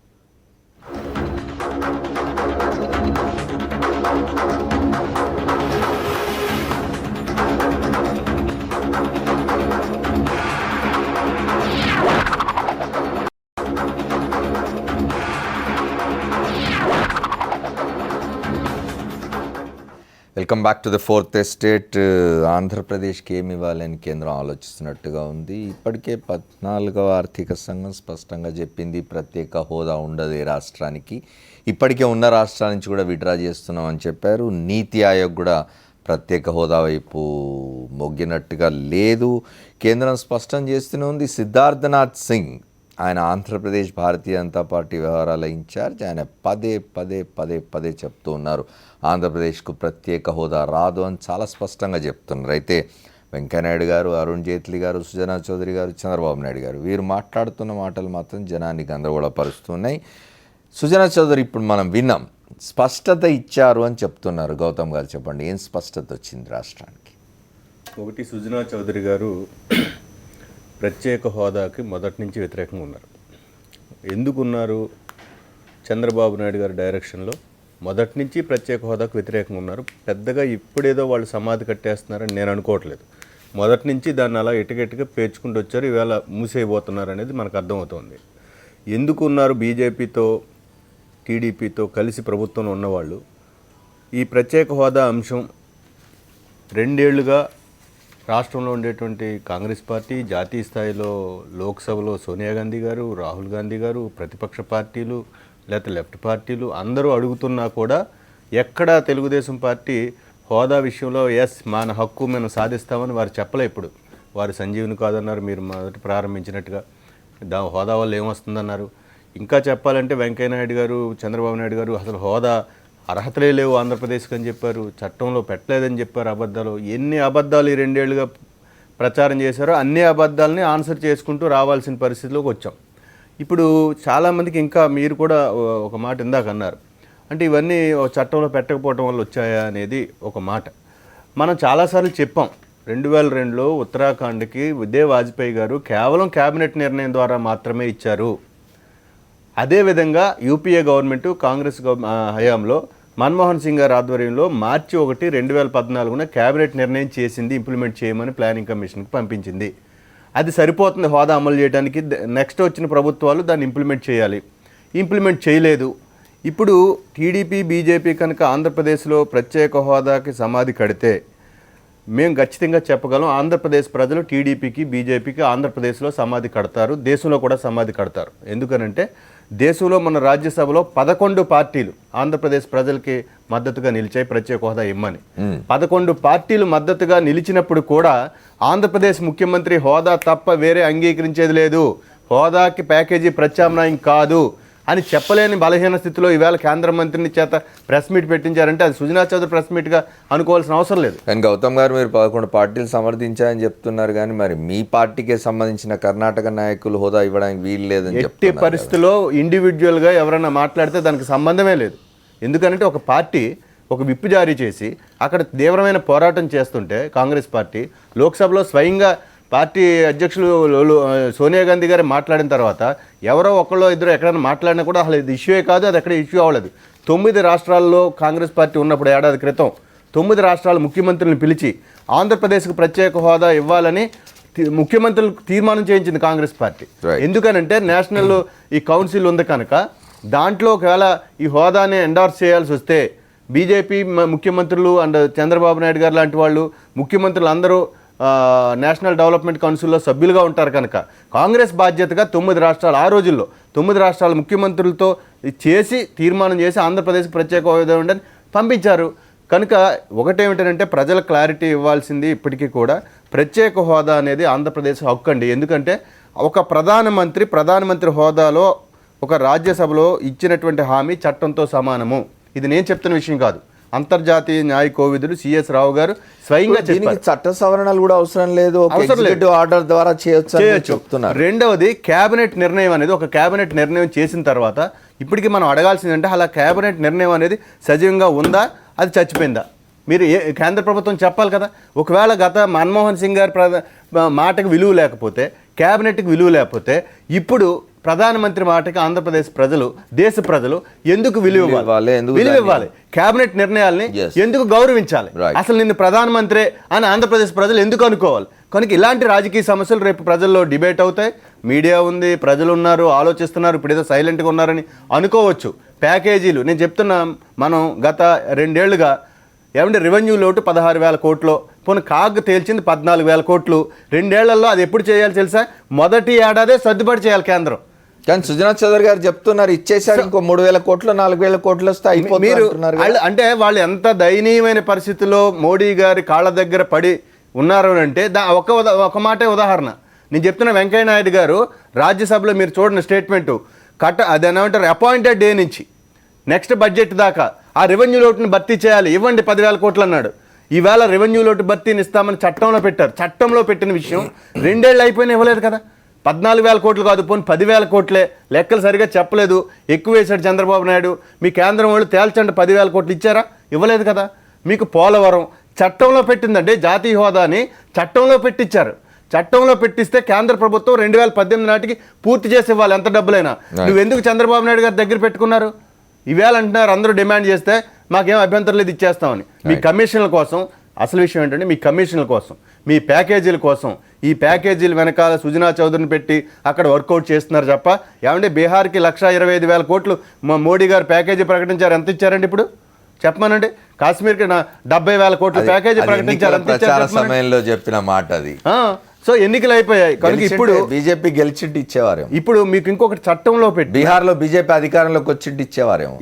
Welcome back to the fourth estate. ఆంధ్రప్రదేశ్కి ఏమి ఇవ్వాలని కేంద్రం ఆలోచిస్తున్నట్టుగా ఉంది. ఇప్పటికే 14వ ఆర్థిక సంఘం స్పష్టంగా చెప్పింది ప్రత్యేక హోదా ఉండదు ఏ రాష్ట్రానికి. ఇప్పటికే ఉన్న రాష్ట్రాల నుంచి కూడా విడ్రా చేస్తున్నామని చెప్పారు. నీతి ఆయోగ్ కూడా ప్రత్యేక హోదా వైపు మొగ్గినట్టుగా లేదు. కేంద్రం స్పష్టం చేస్తూనే ఉంది. సిద్ధార్థనాథ్ సింగ్ ఆయన ఆంధ్రప్రదేశ్ భారతీయ జనతా పార్టీ వ్యవహారాల ఇన్ఛార్జ్, ఆయన పదే పదే పదే పదే చెప్తూ ఉన్నారు ఆంధ్రప్రదేశ్కు ప్రత్యేక హోదా రాదు అని చాలా స్పష్టంగా చెప్తున్నారు. అయితే వెంకయ్యనాయుడు గారు, అరుణ్ జైట్లీ గారు, సుజనా చౌదరి గారు, చంద్రబాబు నాయుడు గారు వీరు మాట్లాడుతున్న మాటలు మాత్రం జనాన్ని గందరగోళపరుస్తున్నాయి. సుజనా చౌదరి ఇప్పుడు మనం విన్నాం, స్పష్టత ఇచ్చారు అని చెప్తున్నారు. గౌతమ్ గారు చెప్పండి, ఏం స్పష్టత వచ్చింది రాష్ట్రానికి?
ఒకటి, సుజనా చౌదరి గారు ప్రత్యేక హోదాకి మొదటి నుంచి వ్యతిరేకంగా ఉన్నారు. ఎందుకున్నారు? చంద్రబాబు నాయుడు గారి డైరెక్షన్లో మొదటి నుంచి ప్రత్యేక హోదాకు వ్యతిరేకంగా ఉన్నారు. పెద్దగా ఇప్పుడేదో వాళ్ళు సమాధి కట్టేస్తున్నారని నేను అనుకోవట్లేదు. మొదటి నుంచి దాన్ని అలా ఎటుకెట్టుగా పేర్చుకుంటూ వచ్చారు. ఈవేళ మూసేయబోతున్నారు అనేది మనకు అర్థమవుతుంది. ఎందుకు ఉన్నారు? బీజేపీతో టీడీపీతో కలిసి ప్రభుత్వంలో ఉన్నవాళ్ళు ఈ ప్రత్యేక హోదా అంశం 2 ఏళ్లుగా రాష్ట్రంలో ఉండేటువంటి కాంగ్రెస్ పార్టీ, జాతీయ స్థాయిలో లోక్సభలో సోనియా గాంధీ గారు, రాహుల్ గాంధీ గారు, ప్రతిపక్ష పార్టీలు లేకపోతే లెఫ్ట్ పార్టీలు అందరూ అడుగుతున్నా కూడా ఎక్కడా తెలుగుదేశం పార్టీ హోదా విషయంలో మన హక్కు మేము సాధిస్తామని వారు చెప్పలే. ఇప్పుడు వారు సంజీవుని కాదన్నారు, మీరు మొదటి ప్రారంభించినట్టుగా. హోదా వల్ల ఏమొస్తుందన్నారు. ఇంకా చెప్పాలంటే వెంకయ్యనాయుడు గారు, చంద్రబాబు నాయుడు గారు అసలు హోదా అర్హతలే లేవు ఆంధ్రప్రదేశ్కి అని చెప్పారు, చట్టంలో పెట్టలేదని చెప్పారు. అబద్ధాలు, ఎన్ని అబద్ధాలు ఈ 2 ఏళ్లుగా ప్రచారం చేశారో అన్ని అబద్ధాలని ఆన్సర్ చేసుకుంటూ రావాల్సిన పరిస్థితిలోకి వచ్చాం. ఇప్పుడు చాలామందికి ఇంకా మీరు కూడా ఒక మాట ఇందాక అన్నారు, అంటే ఇవన్నీ చట్టంలో పెట్టకపోవడం వల్ల వచ్చాయా అనేది ఒక మాట. మనం చాలాసార్లు చెప్పాం, 2002లో ఉత్తరాఖండ్కి ఇదే వాజ్పేయి గారు కేవలం క్యాబినెట్ నిర్ణయం ద్వారా మాత్రమే ఇచ్చారు. అదేవిధంగా యూపీఏ గవర్నమెంట్ కాంగ్రెస్ హయాంలో మన్మోహన్ సింగ్ గారి ఆధ్వర్యంలో మార్చి 1, 2014 క్యాబినెట్ నిర్ణయం చేసింది, ఇంప్లిమెంట్ చేయమని ప్లానింగ్ కమిషన్కి పంపించింది. అది సరిపోతుంది హోదా అమలు చేయడానికి. నెక్స్ట్ వచ్చిన ప్రభుత్వాలు దాన్ని ఇంప్లిమెంట్ చేయాలి. ఇంప్లిమెంట్ చేయలేదు. ఇప్పుడు టీడీపీ, బీజేపీ కనుక ఆంధ్రప్రదేశ్లో ప్రత్యేక హోదాకి సమాధి కడితే మేము ఖచ్చితంగా చెప్పగలం, ఆంధ్రప్రదేశ్ ప్రజలు టీడీపీకి, బీజేపీకి ఆంధ్రప్రదేశ్లో సమాధి కడతారు, దేశంలో కూడా సమాధి కడతారు. ఎందుకనంటే దేశంలో మన రాజ్యసభలో 11 పార్టీలు ఆంధ్రప్రదేశ్ ప్రజలకి మద్దతుగా నిలిచాయి ప్రత్యేక హోదా ఇమ్మని. 11 పార్టీలు మద్దతుగా నిలిచినప్పుడు కూడా ఆంధ్రప్రదేశ్ ముఖ్యమంత్రి హోదా తప్ప వేరే అంగీకరించేది లేదు, హోదాకి ప్యాకేజీ ప్రత్యామ్నాయం కాదు అని చెప్పలేని బలహీన స్థితిలో ఈవేళ కేంద్ర మంత్రిని చేత ప్రెస్ మీట్ పెట్టించారంటే అది సుజనా చౌదరి ప్రెస్ మీట్గా అనుకోవాల్సిన అవసరం లేదు.
కానీ గౌతమ్ గారు, మీరు 11 పార్టీలు సమర్థించారని చెప్తున్నారు, కానీ మరి మీ పార్టీకే సంబంధించిన కర్ణాటక నాయకులు హోదా ఇవ్వడానికి వీలు లేదని
ఎట్టి పరిస్థితుల్లో ఇండివిజువల్గా ఎవరైనా మాట్లాడితే దానికి సంబంధమే లేదు. ఎందుకంటే ఒక పార్టీ ఒక విప్ జారీ చేసి అక్కడ తీవ్రమైన పోరాటం చేస్తుంటే కాంగ్రెస్ పార్టీ లోక్సభలో స్వయంగా పార్టీ అధ్యక్షులు సోనియా గాంధీ గారు మాట్లాడిన తర్వాత ఎవరో ఒకళ్ళో ఇద్దరు ఎక్కడైనా మాట్లాడినా కూడా అసలు ఇది ఇష్యూయే కాదు, అది ఎక్కడ ఇష్యూ అవ్వలేదు. 9 రాష్ట్రాల్లో కాంగ్రెస్ పార్టీ ఉన్నప్పుడు ఏడాది క్రితం 9 రాష్ట్రాల ముఖ్యమంత్రులను పిలిచి ఆంధ్రప్రదేశ్కు ప్రత్యేక హోదా ఇవ్వాలని ముఖ్యమంత్రులు తీర్మానం చేయించింది కాంగ్రెస్ పార్టీ. ఎందుకనంటే నేషనల్ ఈ కౌన్సిల్ ఉంది కనుక దాంట్లో ఒకవేళ ఈ హోదాని ఎండార్స్ చేయాల్సి వస్తే బీజేపీ ముఖ్యమంత్రులు అండ్ చంద్రబాబు నాయుడు గారు లాంటి వాళ్ళు ముఖ్యమంత్రులు అందరూ నేషనల్ డెవలప్మెంట్ కౌన్సిల్లో సభ్యులుగా ఉంటారు కనుక కాంగ్రెస్ బాధ్యతగా 9 రాష్ట్రాలు, ఆ రోజుల్లో 9 రాష్ట్రాల ముఖ్యమంత్రులతో చేసి తీర్మానం చేసి ఆంధ్రప్రదేశ్కి ప్రత్యేక హోదా ఉండని పంపించారు. కనుక ఒకటేమిటంటే ప్రజల క్లారిటీ ఇవ్వాల్సింది ఇప్పటికీ కూడా ప్రత్యేక హోదా అనేది ఆంధ్రప్రదేశ్ హక్కు అండి. ఎందుకంటే ఒక ప్రధానమంత్రి హోదాలో ఒక రాజ్యసభలో ఇచ్చినటువంటి హామీ చట్టంతో సమానము. ఇది నేను చెప్తున్న విషయం కాదు, అంతర్జాతీయ న్యాయ కోవిదులు సిఎస్ రావు గారు స్వయంగా చెప్పారు.
చట్ట సవరణలు కూడా అవసరం లేదు, ఆర్డర్ ద్వారా చేయొచ్చు.
రెండవది, కేబినెట్ నిర్ణయం అనేది ఒక కేబినెట్ నిర్ణయం చేసిన తర్వాత ఇప్పటికీ మనం అడగాల్సిందంటే అలా కేబినెట్ నిర్ణయం అనేది సజీవంగా ఉందా, అది చచ్చిపోయిందా? మీరు కేంద్ర ప్రభుత్వం చెప్పాలి కదా. ఒకవేళ గత మన్మోహన్ సింగ్ గారి మాటకు విలువ లేకపోతే, కేబినెట్కి విలువ లేకపోతే ఇప్పుడు ప్రధానమంత్రి మాటకి ఆంధ్రప్రదేశ్ ప్రజలు, దేశ ప్రజలు ఎందుకు విలువ ఇవ్వాలి? కేబినెట్ నిర్ణయాల్ని ఎందుకు గౌరవించాలి? అసలు నిన్ను ప్రధానమంత్రి అని ఆంధ్రప్రదేశ్ ప్రజలు ఎందుకు అనుకోవాలి? కనుక ఇలాంటి రాజకీయ సమస్యలు రేపు ప్రజల్లో డిబేట్ అవుతాయి. మీడియా ఉంది, ప్రజలు ఉన్నారు, ఆలోచిస్తున్నారు, ఇప్పుడు ఏదో సైలెంట్గా ఉన్నారని అనుకోవచ్చు. ప్యాకేజీలు నేను చెప్తున్నా, మనం గత 2 ఏళ్లుగా ఏమంటే రెవెన్యూ లోటు 16,000 కోట్లు, పోనీ కాగ్ తేల్చింది 14,000 కోట్లు. 2 ఏళ్లలో అది ఎప్పుడు చేయాలి తెలుసా? మొదటి ఏడాదే సర్దుబాటు చేయాలి కేంద్రం.
కానీ సుజనా చౌదరి గారు చెప్తున్నారు ఇచ్చేసారు, ఇంకో 3,000 కోట్లు 4,000 కోట్లు వస్తే అయిపోతుంది
మీరు
అంటున్నారు కదా.
అంటే వాళ్ళు ఎంత దయనీయమైన పరిస్థితిలో మోడీ గారి కాళ్ళ దగ్గర పడి ఉన్నారు అంటే ఒక మాటే ఉదాహరణ. నేను చెప్తున్న వెంకయ్య నాయుడు గారు రాజ్యసభలో మీరు చూడండి స్టేట్మెంటు అదేమంటారు అపాయింటెడ్ డే నుంచి నెక్స్ట్ బడ్జెట్ దాకా ఆ రెవెన్యూ లోటుని భర్తీ చేయాలి, ఇవ్వండి 10,000 కోట్లు అన్నాడు. ఈవేళ రెవెన్యూ లోటు భర్తీని ఇస్తామని చట్టంలో పెట్టారు. చట్టంలో పెట్టిన విషయం 2 ఏళ్ళు అయిపోయినా ఇవ్వలేదు కదా. 14,000 కోట్లు కాదు, పోనీ 10,000 కోట్లే. లెక్కలు సరిగా చెప్పలేదు, ఎక్కువ వేశాడు చంద్రబాబు నాయుడు. మీ కేంద్రం వాళ్ళు తేల్చండి 10,000 కోట్లు ఇచ్చారా? ఇవ్వలేదు కదా. మీకు పోలవరం చట్టంలో పెట్టిందండి, జాతీయ హోదాని చట్టంలో పెట్టించారు. చట్టంలో పెట్టిస్తే కేంద్ర ప్రభుత్వం 2018 నాటికి పూర్తి చేసి ఇవ్వాలి, ఎంత డబ్బులైనా. నువ్వెందుకు చంద్రబాబు నాయుడు గారి దగ్గర పెట్టుకున్నారు? ఈవేళ అంటున్నారు అందరూ డిమాండ్ చేస్తే మాకేం అభ్యంతరం లేదు ఇచ్చేస్తామని. మీ కమిషన్ల కోసం, అసలు విషయం ఏంటంటే మీ కమిషన్ల కోసం, మీ ప్యాకేజీల కోసం, ఈ ప్యాకేజీల వెనకాల సుజనా చౌదరిని పెట్టి అక్కడ వర్కౌట్ చేస్తున్నారు తప్ప ఏమంటే బీహార్కి 1,25,000 కోట్లు మోడీ గారు ప్యాకేజీ ప్రకటించారు. ఎంత ఇచ్చారండి ఇప్పుడు చెప్పమానండి? కాశ్మీర్కి 70,000 కోట్ల ప్యాకేజీ ప్రకటించారు.
ప్రచార సమయంలో చెప్పిన మాట అది.
సో ఎన్నికలు అయిపోయాయి కనుక ఇప్పుడు
బీజేపీ గెలిచింటి ఇచ్చేవారేమో.
ఇప్పుడు మీకు ఇంకొకటి చట్టంలో పెట్టి
బీహార్లో బీజేపీ అధికారంలోకి వచ్చింటి ఇచ్చేవారేమో.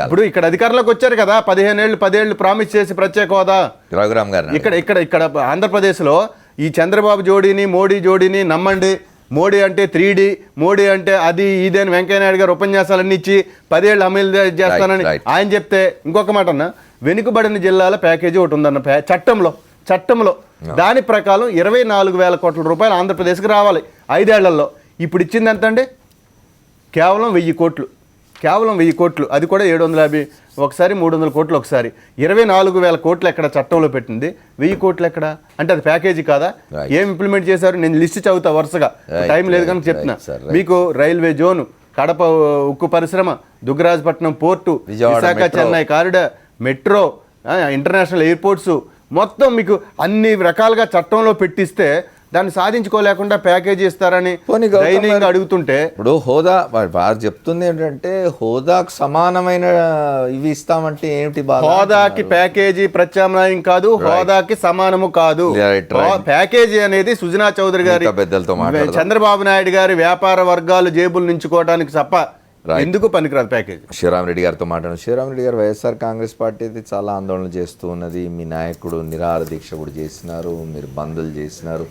ఇప్పుడు ఇక్కడ అధికారంలోకి వచ్చారు కదా, 15 ఏళ్ళు 10 ఏళ్ళు ప్రామిస్ చేసి ప్రత్యేక హోదా
రఘురామ్ గారు.
ఇక్కడ ఆంధ్రప్రదేశ్లో ఈ చంద్రబాబు జోడీని మోడీ జోడీని నమ్మండి. మోడీ అంటే 3D, మోడీ అంటే అది ఇదేని వెంకయ్య నాయుడు గారు ఉపన్యాసాలన్నీ ఇచ్చి 10 ఏళ్ళు అమలు చేస్తానని ఆయన చెప్తే, ఇంకొక మాట అన్న వెనుకబడిన జిల్లాల ప్యాకేజీ ఒకటి ఉందన్న చట్టంలో దాని ప్రకారం 24,000 కోట్ల రూపాయలు ఆంధ్రప్రదేశ్కి రావాలి 5 ఏళ్లలో. ఇప్పుడు ఇచ్చింది ఎంత అండి? కేవలం 1,000 కోట్లు. కేవలం 1,000 కోట్లు, అది కూడా 750 ఒకసారి, 300 కోట్లు ఒకసారి. 24,000 కోట్లు ఎక్కడ చట్టంలో పెట్టింది, 1,000 కోట్లు ఎక్కడ అంటే అది ప్యాకేజీ కాదా? ఏం ఇంప్లిమెంట్ చేశారు? నేను లిస్ట్ చదువుతా వరుసగా, టైం లేదు కనుక చెప్తున్నా. మీకు రైల్వే జోను, కడప ఉక్కు పరిశ్రమ, Dugarajapatnam port, Visakha Chennai corridor, metro, international airports, మొత్తం మీకు అన్ని రకాలుగా చట్టంలో పెట్టిస్తే దాన్ని సాధించుకోలేకుండా ప్యాకేజీ ఇస్తారని దైనికంగా అడుగుతుంటే,
ఇప్పుడు హోదా వారు చెప్తుంది ఏంటంటే హోదాకు సమానమైన ఇవి ఇస్తామంటే ఏమిటి బాధ?
హోదాకి ప్యాకేజీ ప్రత్యామ్నాయం కాదు, హోదాకి సమానము కాదు. ప్యాకేజీ అనేది సుజనా చౌదరి గారి
పెద్దలతో
చంద్రబాబు నాయుడు గారి వ్యాపార వర్గాలు జేబులు నించుకోవడానికి తప్ప ఎందుకు పనికిరాదు ప్యాకేజీ.
శ్రీరామ్ రెడ్డి గారితో మాట్లాడారు. శ్రీరామ్ రెడ్డి గారు, వైఎస్ఆర్ కాంగ్రెస్ పార్టీ అయితే చాలా ఆందోళన చేస్తూ ఉన్నది. మీ నాయకుడు నిరాహార దీక్ష కూడా చేసినారు, మీరు బందులు చేసినారు.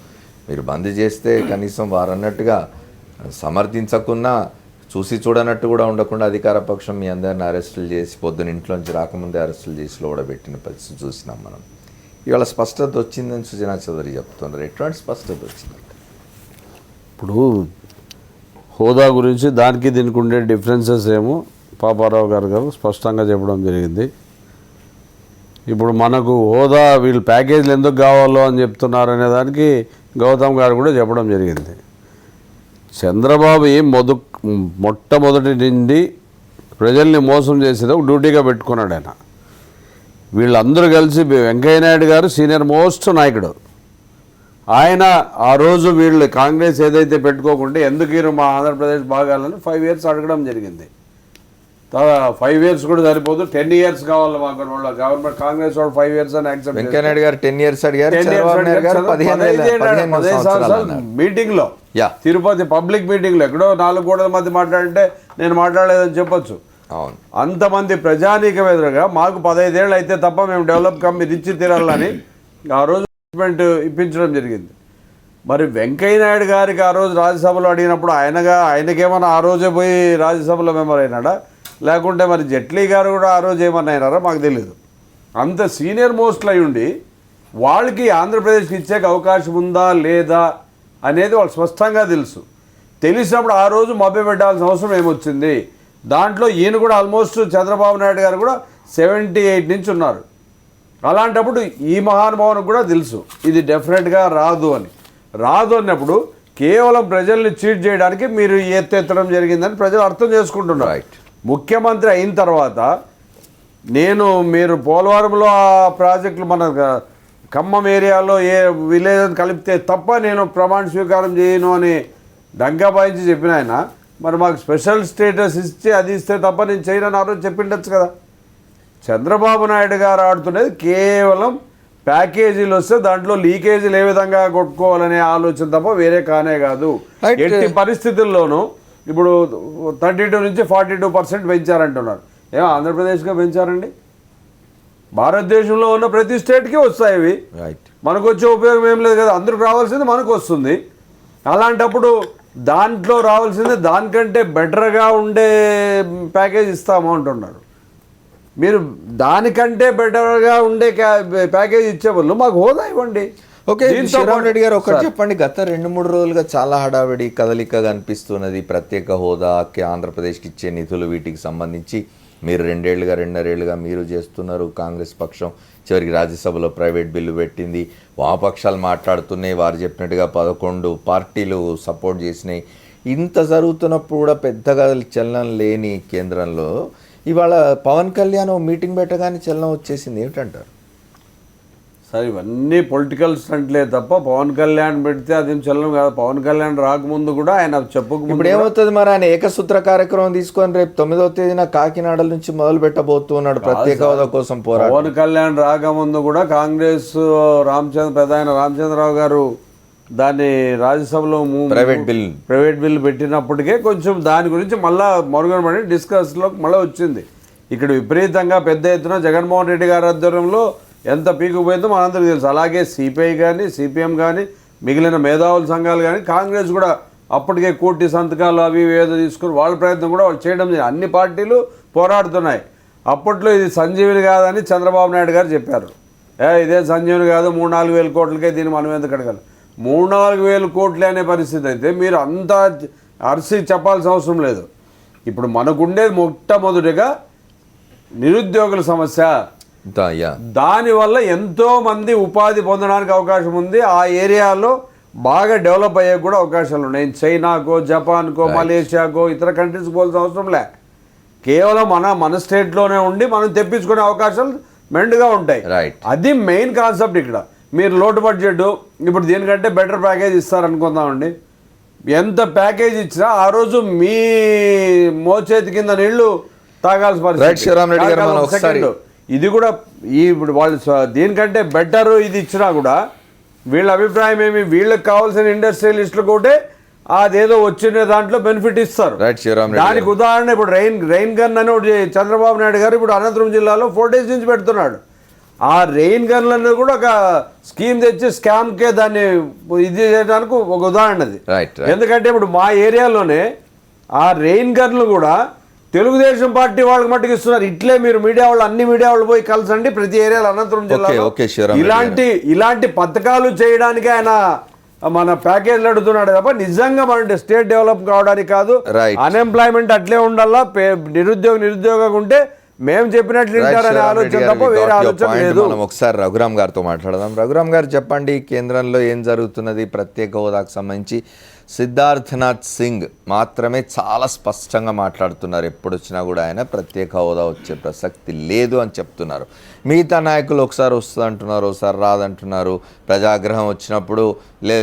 మీరు బంద్ చేస్తే కనీసం వారు అన్నట్టుగా సమర్థించకున్నా చూసి చూడనట్టు కూడా ఉండకుండా అధికార పక్షం మీ అందరిని అరెస్టులు చేసి పొద్దున ఇంట్లోంచి రాకముందే అరెస్టులు చేసి లోడబెట్టిన పరిస్థితి చూసినాం మనం. ఇవాళ స్పష్టత వచ్చిందని సుజనా చౌదరి చెప్తున్నారు. ఎటువంటి స్పష్టత వచ్చిందంటే
ఇప్పుడు హోదా గురించి దానికి దీనికి ఉండే డిఫరెన్సెస్ ఏమో పాపారావు గారు స్పష్టంగా చెప్పడం జరిగింది. ఇప్పుడు మనకు హోదా వీళ్ళు ప్యాకేజీలు ఎందుకు కావాలో అని చెప్తున్నారు అనే దానికి గౌతమ్ గారు కూడా చెప్పడం జరిగింది. చంద్రబాబు మొట్టమొదటి నుండి ప్రజల్ని మోసం చేసేది ఒక డ్యూటీగా పెట్టుకున్నాడు ఆయన. వీళ్ళందరూ కలిసి వెంకయ్య నాయుడు గారు సీనియర్ మోస్ట్ నాయకుడు. ఆయన ఆ రోజు వీళ్ళు కాంగ్రెస్ ఏదైతే పెట్టుకోకుంటే ఎందుకు మా ఆంధ్రప్రదేశ్ భాగాలని 5 years అడగడం జరిగింది. 5 years కూడా సరిపోదు, 10 years కావాలి మాకు. గవర్నమెంట్ కాంగ్రెస్ వాడు 5 years అని యాక్సెప్ట్.
వెంకయ్య నాయుడు గారు 10 years అడిగారు.
మీటింగ్ లో తిరుపతి పబ్లిక్ మీటింగ్ లో ఎక్కడో 4 గోడల మధ్య మాట్లాడితే నేను మాట్లాడలేదని చెప్పొచ్చు. అంతమంది ప్రజానీకం ఎదురుగా మాకు 15 ఏళ్ళు అయితే తప్ప మేము డెవలప్ మీరు ఇచ్చి తీరాలని ఆ రోజు ఇప్పించడం జరిగింది. మరి వెంకయ్య నాయుడు గారికి ఆ రోజు రాజ్యసభలో అడిగినప్పుడు ఆయనకేమన్నా ఆ రోజే పోయి రాజ్యసభలో మెంబర్ అయినాడా, లేకుంటే మరి జైట్లీ గారు కూడా ఆ రోజు ఏమన్నా అయినారా మాకు తెలియదు. అంత సీనియర్ మోస్ట్లు అయి ఉండి వాళ్ళకి ఆంధ్రప్రదేశ్కి ఇచ్చే అవకాశం ఉందా లేదా అనేది వాళ్ళు స్పష్టంగా తెలుసు. తెలిసినప్పుడు ఆ రోజు మభ్య పెట్టాల్సిన అవసరం ఏమొచ్చింది? దాంట్లో ఈయన కూడా ఆల్మోస్ట్ చంద్రబాబు నాయుడు గారు కూడా 78 నుంచి ఉన్నారు. అలాంటప్పుడు ఈ మహానుభావునికి కూడా తెలుసు ఇది డెఫినెట్గా రాదు అన్నప్పుడు కేవలం ప్రజల్ని చీట్ చేయడానికి మీరు ఎత్తెత్తడం జరిగిందని ప్రజలు అర్థం చేసుకుంటున్నారు. ముఖ్యమంత్రి అయిన తర్వాత మీరు పోలవరంలో ఆ ప్రాజెక్టులు మన ఖమ్మం ఏరియాలో ఏ విలేజ్ కలిపితే తప్ప నేను ప్రమాణ స్వీకారం చేయను అని డంగా బాయించి చెప్పిన ఆయన మరి మాకు స్పెషల్ స్టేటస్ ఇచ్చి అది ఇస్తే తప్ప నేను చేయనని ఆ రోజు చెప్పిండొచ్చు కదా. చంద్రబాబు నాయుడు గారు ఆడుతున్నది కేవలం ప్యాకేజీలు వస్తే దాంట్లో లీకేజీలు ఏ విధంగా కొట్టుకోవాలనే ఆలోచన తప్ప వేరే కానే కాదు.
Right.
ఎట్టి పరిస్థితుల్లోనూ ఇప్పుడు 32 నుంచి 42% పెంచారంటున్నారు. ఏమో ఆంధ్రప్రదేశ్గా పెంచారండి? భారతదేశంలో ఉన్న ప్రతి స్టేట్కి వస్తాయి ఇవి.
రైట్.
మనకు వచ్చే ఉపయోగం ఏం లేదు కదా, అందరికి రావాల్సింది మనకు వస్తుంది. అలాంటప్పుడు దాంట్లో రావాల్సింది దానికంటే బెటర్గా ఉండే ప్యాకేజ్ ఇస్తాము అంటున్నారు. మీరు దానికంటే బెటర్గా ఉండే ప్యాకేజ్ ఇచ్చే బదులు మాకు హోదా ఇవ్వండి.
ఓకే, శ్రీరామ్ రెడ్డి గారు ఒకటి చెప్పండి. గత 2-3 రోజులుగా చాలా హడావిడి కదలిక కనిపిస్తున్నది. ప్రత్యేక హోదాకి ఆంధ్రప్రదేశ్కి ఇచ్చే నిధులు వీటికి సంబంధించి మీరు 2.5 ఏళ్ళుగా మీరు చేస్తున్నారు. కాంగ్రెస్ పక్షం చివరికి రాజ్యసభలో ప్రైవేట్ బిల్లు పెట్టింది. వామపక్షాలు మాట్లాడుతున్నాయి, వారు చెప్పినట్టుగా 11 పార్టీలు సపోర్ట్ చేసినాయి. ఇంత జరుగుతున్నప్పుడు కూడా పెద్దగా చలనం లేని కేంద్రంలో ఇవాళ పవన్ కళ్యాణ్ మీటింగ్ పెట్టగానే చలనం వచ్చేసింది, ఏమిటంటారు?
సరే, ఇవన్నీ పొలిటికల్ స్టంట్లే తప్ప పవన్ కళ్యాణ్ పెడితే అదేం చల్లం కాదు. పవన్ కళ్యాణ్ రాకముందు కూడా ఆయన చెప్పుకు
ఇప్పుడు ఏమవుతుంది మరి, ఆయన ఏకసూత్ర కార్యక్రమం తీసుకొని రేపు 9వ తేదీన కాకినాడ నుంచి మొదలు పెట్టబోతున్నాడు ప్రత్యేక హోదా కోసం పోరాటం.
పవన్ కళ్యాణ్ రాకముందు కూడా కాంగ్రెస్ ప్రధాని రామచంద్రరావు గారు దాన్ని రాజ్యసభలో ప్రైవేట్ బిల్ పెట్టినప్పటికే కొంచెం దాని గురించి మళ్ళా మరుగున పడి డిస్కస్లోకి మళ్ళీ వచ్చింది. ఇక్కడ విపరీతంగా పెద్ద ఎత్తున జగన్మోహన్ రెడ్డి గారి ఆధ్వర్యంలో ఎంత పీకుపోయిందో మనందరికీ తెలుసు. అలాగే సిపిఐ కానీ సిపిఎం కానీ మిగిలిన మేధావుల సంఘాలు కానీ కాంగ్రెస్ కూడా అప్పటికే కోటి సంతకాలు అవి ఏదో తీసుకుని వాళ్ళ ప్రయత్నం కూడా వాళ్ళు చేయడం. అన్ని పార్టీలు పోరాడుతున్నాయి. అప్పట్లో ఇది సంజీవిని కాదని చంద్రబాబు నాయుడు గారు చెప్పారు. ఇదే సంజీవిని కాదు, 3-4 వేల కోట్లకే దీన్ని మనం ఎందుకు అడగాలి. 3-4 వేల కోట్లే అనే పరిస్థితి అయితే మీరు అంతా అరిసి చెప్పాల్సిన అవసరం లేదు. ఇప్పుడు మనకుండేది మొట్టమొదటిగా నిరుద్యోగుల సమస్య. దానివల్ల ఎంతో మంది ఉపాధి పొందడానికి అవకాశం ఉంది. ఆ ఏరియాలో బాగా డెవలప్ అయ్యే కూడా అవకాశాలు ఉన్నాయి. చైనాకో, జపాన్కో, మలేషియాకో, ఇతర కంట్రీస్కి పోవాల్సిన అవసరం లే. కేవలం మన స్టేట్లోనే ఉండి మనం తెప్పించుకునే అవకాశాలు మెండుగా ఉంటాయి. అది మెయిన్ కాన్సెప్ట్. ఇక్కడ మీరు లోటు బడ్జెట్ ఇప్పుడు దీనికంటే బెటర్ ప్యాకేజ్ ఇస్తారనుకుందామండి. ఎంత ప్యాకేజ్ ఇచ్చినా ఆ రోజు మీ మోచేతి కింద నీళ్లు తాగాల్సిన పరిస్థితి. ఇది కూడా ఇప్పుడు వాళ్ళు దీనికంటే బెటర్ ఇది ఇచ్చినా కూడా వీళ్ళ అభిప్రాయం ఏమి, వీళ్ళకి కావాల్సిన ఇండస్ట్రియలిస్టులకు ఒకటే అదేదో వచ్చిన దాంట్లో బెనిఫిట్ ఇస్తారు. దానికి ఉదాహరణ ఇప్పుడు రెయిన్ గన్ అని ఒకటి చంద్రబాబు నాయుడు గారు ఇప్పుడు అనంతపురం జిల్లాలో 4 days నుంచి పెడుతున్నాడు. ఆ రెయిన్ గన్లను కూడా ఒక స్కీమ్ తెచ్చి స్కామ్కే దాన్ని ఇది చేయడానికి ఒక ఉదాహరణ అది. ఎందుకంటే ఇప్పుడు మా ఏరియాలోనే ఆ రెయిన్ గన్లు కూడా తెలుగుదేశం పార్టీ వాళ్ళకి మట్టుకు ఇస్తున్నారు. ఇట్లే మీరు మీడియా వాళ్ళు అన్ని మీడియా వాళ్ళు పోయి కలిసండి ప్రతి ఏరియాలో అనంతపురం జిల్లాలో ఇలాంటి పథకాలు చేయడానికి ఆయన మన ప్యాకేజ్ అడుగుతున్నాడు తప్ప నిజంగా మన స్టేట్ డెవలప్ కావడానికి కాదు. అన్ఎంప్లాయ్మెంట్ అట్లే ఉండాలా, నిరుద్యోగంగా ఉంటే మేము చెప్పినట్లు వింటారనే ఆలోచన తప్ప వేరే ఆలోచన లేదు.
మనం ఒకసారి రఘురామ్ గారితో మాట్లాడదాం. రఘురామ్ గారు చెప్పండి, కేంద్రంలో ఏం జరుగుతున్నది ప్రత్యేక హోదాకు సంబంధించి? సిద్ధార్థనాథ్ సింగ్ మాత్రమే చాలా స్పష్టంగా మాట్లాడుతున్నారు. ఎప్పుడు వచ్చినా కూడా ఆయన ప్రత్యేక హోదా వచ్చే ప్రసక్తి లేదు అని చెప్తున్నారు. మిగతా నాయకులు ఒకసారి వస్తుంది అంటున్నారు, ఒకసారి రాదంటున్నారు. ప్రజాగ్రహం వచ్చినప్పుడు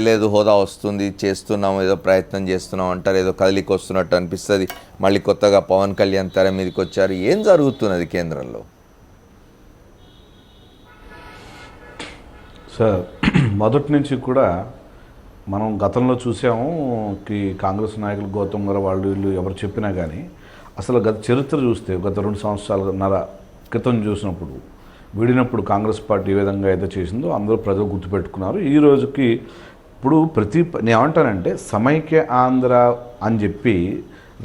లేదు హోదా వస్తుంది, చేస్తున్నాం, ఏదో ప్రయత్నం చేస్తున్నాం అంటారు. ఏదో కదిలికి వస్తున్నట్టు అనిపిస్తుంది. మళ్ళీ కొత్తగా పవన్ కళ్యాణ్ తెర మీదకి వచ్చారు. ఏం జరుగుతున్నది కేంద్రంలో?
సార్, మొదటి నుంచి కూడా మనం గతంలో చూసాము కాంగ్రెస్ నాయకులు గౌతమ్ గారు వాళ్ళు వీళ్ళు ఎవరు చెప్పినా కానీ అసలు గత చరిత్ర చూస్తే గత 2 సంవత్సరాల క్రితం చూసినప్పుడు విడినప్పుడు కాంగ్రెస్ పార్టీ ఏ విధంగా అయితే చేసిందో అందరూ ప్రజలు గుర్తుపెట్టుకున్నారు. ఈ రోజుకి ఇప్పుడు నేను ఏమంటానంటే సమైక్య ఆంధ్ర అని చెప్పి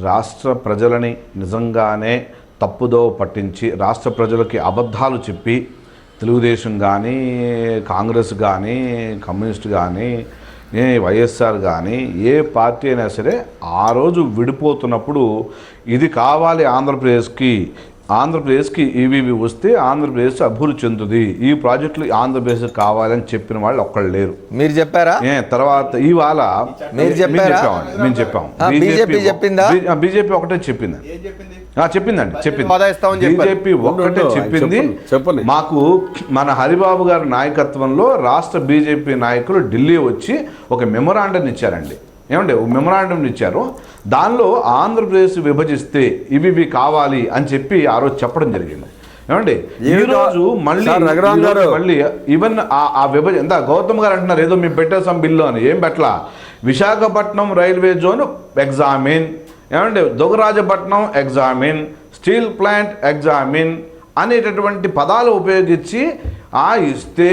రాష్ట్ర ప్రజలని నిజంగానే తప్పుదో పట్టించి రాష్ట్ర ప్రజలకి అబద్ధాలు చెప్పి తెలుగుదేశం కానీ కాంగ్రెస్ కానీ కమ్యూనిస్ట్ కానీ వైఎస్ఆర్ కానీ ఏ పార్టీ అయినా సరే ఆ రోజు విడిపోతున్నప్పుడు ఇది కావాలి ఆంధ్రప్రదేశ్కి ఇవి వస్తే ఆంధ్రప్రదేశ్ అభివృద్ధి చెందుతుంది, ఈ ప్రాజెక్టులు ఆంధ్రప్రదేశ్ కావాలని చెప్పిన వాళ్ళు ఒక్కళ్ళు లేరు.
మీరు చెప్పారా?
తర్వాత ఇవాళ మేము చెప్పాం. బీజేపీ ఒకటే చెప్పింది. బీజేపీ ఒక్కటే చెప్పింది. మాకు మన హరిబాబు గారి నాయకత్వంలో రాష్ట్ర బీజేపీ నాయకులు ఢిల్లీ వచ్చి ఒక మెమొరాండం ఇచ్చారండి. ఏమంటే మెమొరాండం ఇచ్చారు. దానిలో ఆంధ్రప్రదేశ్ విభజిస్తే ఇవి కావాలి అని చెప్పి ఆ రోజు చెప్పడం జరిగింది. ఏమండి
ఈ
రోజు మళ్ళీ
సార్ రఘురామ్
ఈ రోజు
గారు.
మళ్ళీ ఈవెన్ ఆ విభజన ఎంత గౌతమ్ గారు అంటున్నారు ఏదో మేము పెట్టేసాం బిల్లు అని, ఏం పెట్టలా. విశాఖపట్నం రైల్వే జోన్ ఎగ్జామిన్, ఏమండి Dugarajapatnam examine, steel plant examine అనేటటువంటి పదాలు ఉపయోగించి ఇస్తే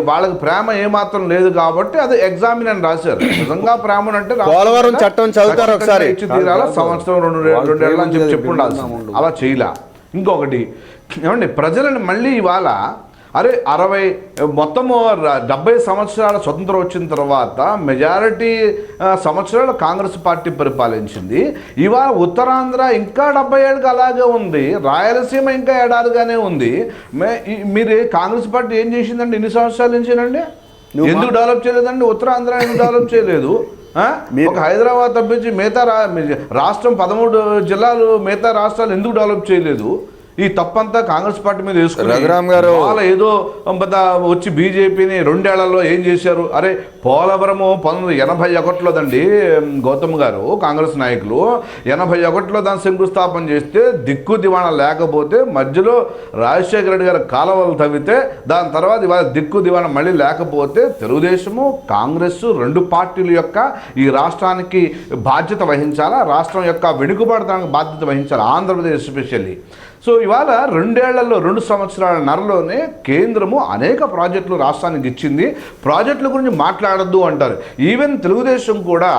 వాళ్ళకి ప్రేమ ఏమాత్రం లేదు కాబట్టి అది ఎగ్జామిన్ అని రాశారు. నిజంగా ప్రేమ అంటే
పోలవరం చట్టం చదువుతారు ఒకసారి.
ఇచ్చి తీరాల సంవత్సరం రెండేళ్ళ అని చెప్పి ఉండాల్సి, అలా చేయలే. ఇంకొకటి ఏమండి ప్రజలను మళ్ళీ ఇవాళ మొత్తము 70 సంవత్సరాల స్వతంత్రం వచ్చిన తర్వాత మెజారిటీ సంవత్సరాలు కాంగ్రెస్ పార్టీ పరిపాలించింది. ఇవాళ ఉత్తరాంధ్ర ఇంకా 70 ఏళ్ళకి అలాగే ఉంది, రాయలసీమ ఇంకా ఏడాదిగానే ఉంది. మీరు కాంగ్రెస్ పార్టీ ఏం చేసిందండి ఇన్ని సంవత్సరాల నుంచేనండి? ఎందుకు డెవలప్ చేయలేదండి? ఉత్తరాంధ్ర ఎందుకు డెవలప్ చేయలేదు? ఒక హైదరాబాద్ తప్పించి మిగతా రాష్ట్రం 13 జిల్లాలు మిగతా రాష్ట్రాలు ఎందుకు డెవలప్ చేయలేదు? ఈ తప్పంతా కాంగ్రెస్ పార్టీ మీద వేసుకున్నారు. వాళ్ళ ఏదో వచ్చి బీజేపీని 2 ఏళ్లలో ఏం చేశారు? పోలవరము 1981లోదండి గౌతమ్ గారు, కాంగ్రెస్ నాయకులు 81లో దాన్ని శంకుస్థాపన చేస్తే దిక్కు దివాణా లేకపోతే మధ్యలో రాజశేఖర రెడ్డి గారు కాలువలు తవ్వితే దాని తర్వాత ఇవాళ దిక్కు దివాణా మళ్ళీ లేకపోతే తెలుగుదేశము కాంగ్రెస్ 2 పార్టీల యొక్క ఈ రాష్ట్రానికి బాధ్యత వహించాలా, రాష్ట్రం యొక్క వెనుకబడటానికి బాధ్యత వహించాలి, ఆంధ్రప్రదేశ్ ఎస్పెషల్లీ. సో ఇవాళ 2 ఏళ్లలో 2 సంవత్సరాల నరలోనే కేంద్రము అనేక ప్రాజెక్టులు రాష్ట్రానికి ఇచ్చింది. ప్రాజెక్టుల గురించి మాట్లాడద్దు అంటారు. ఈవెన్ తెలుగుదేశం కూడా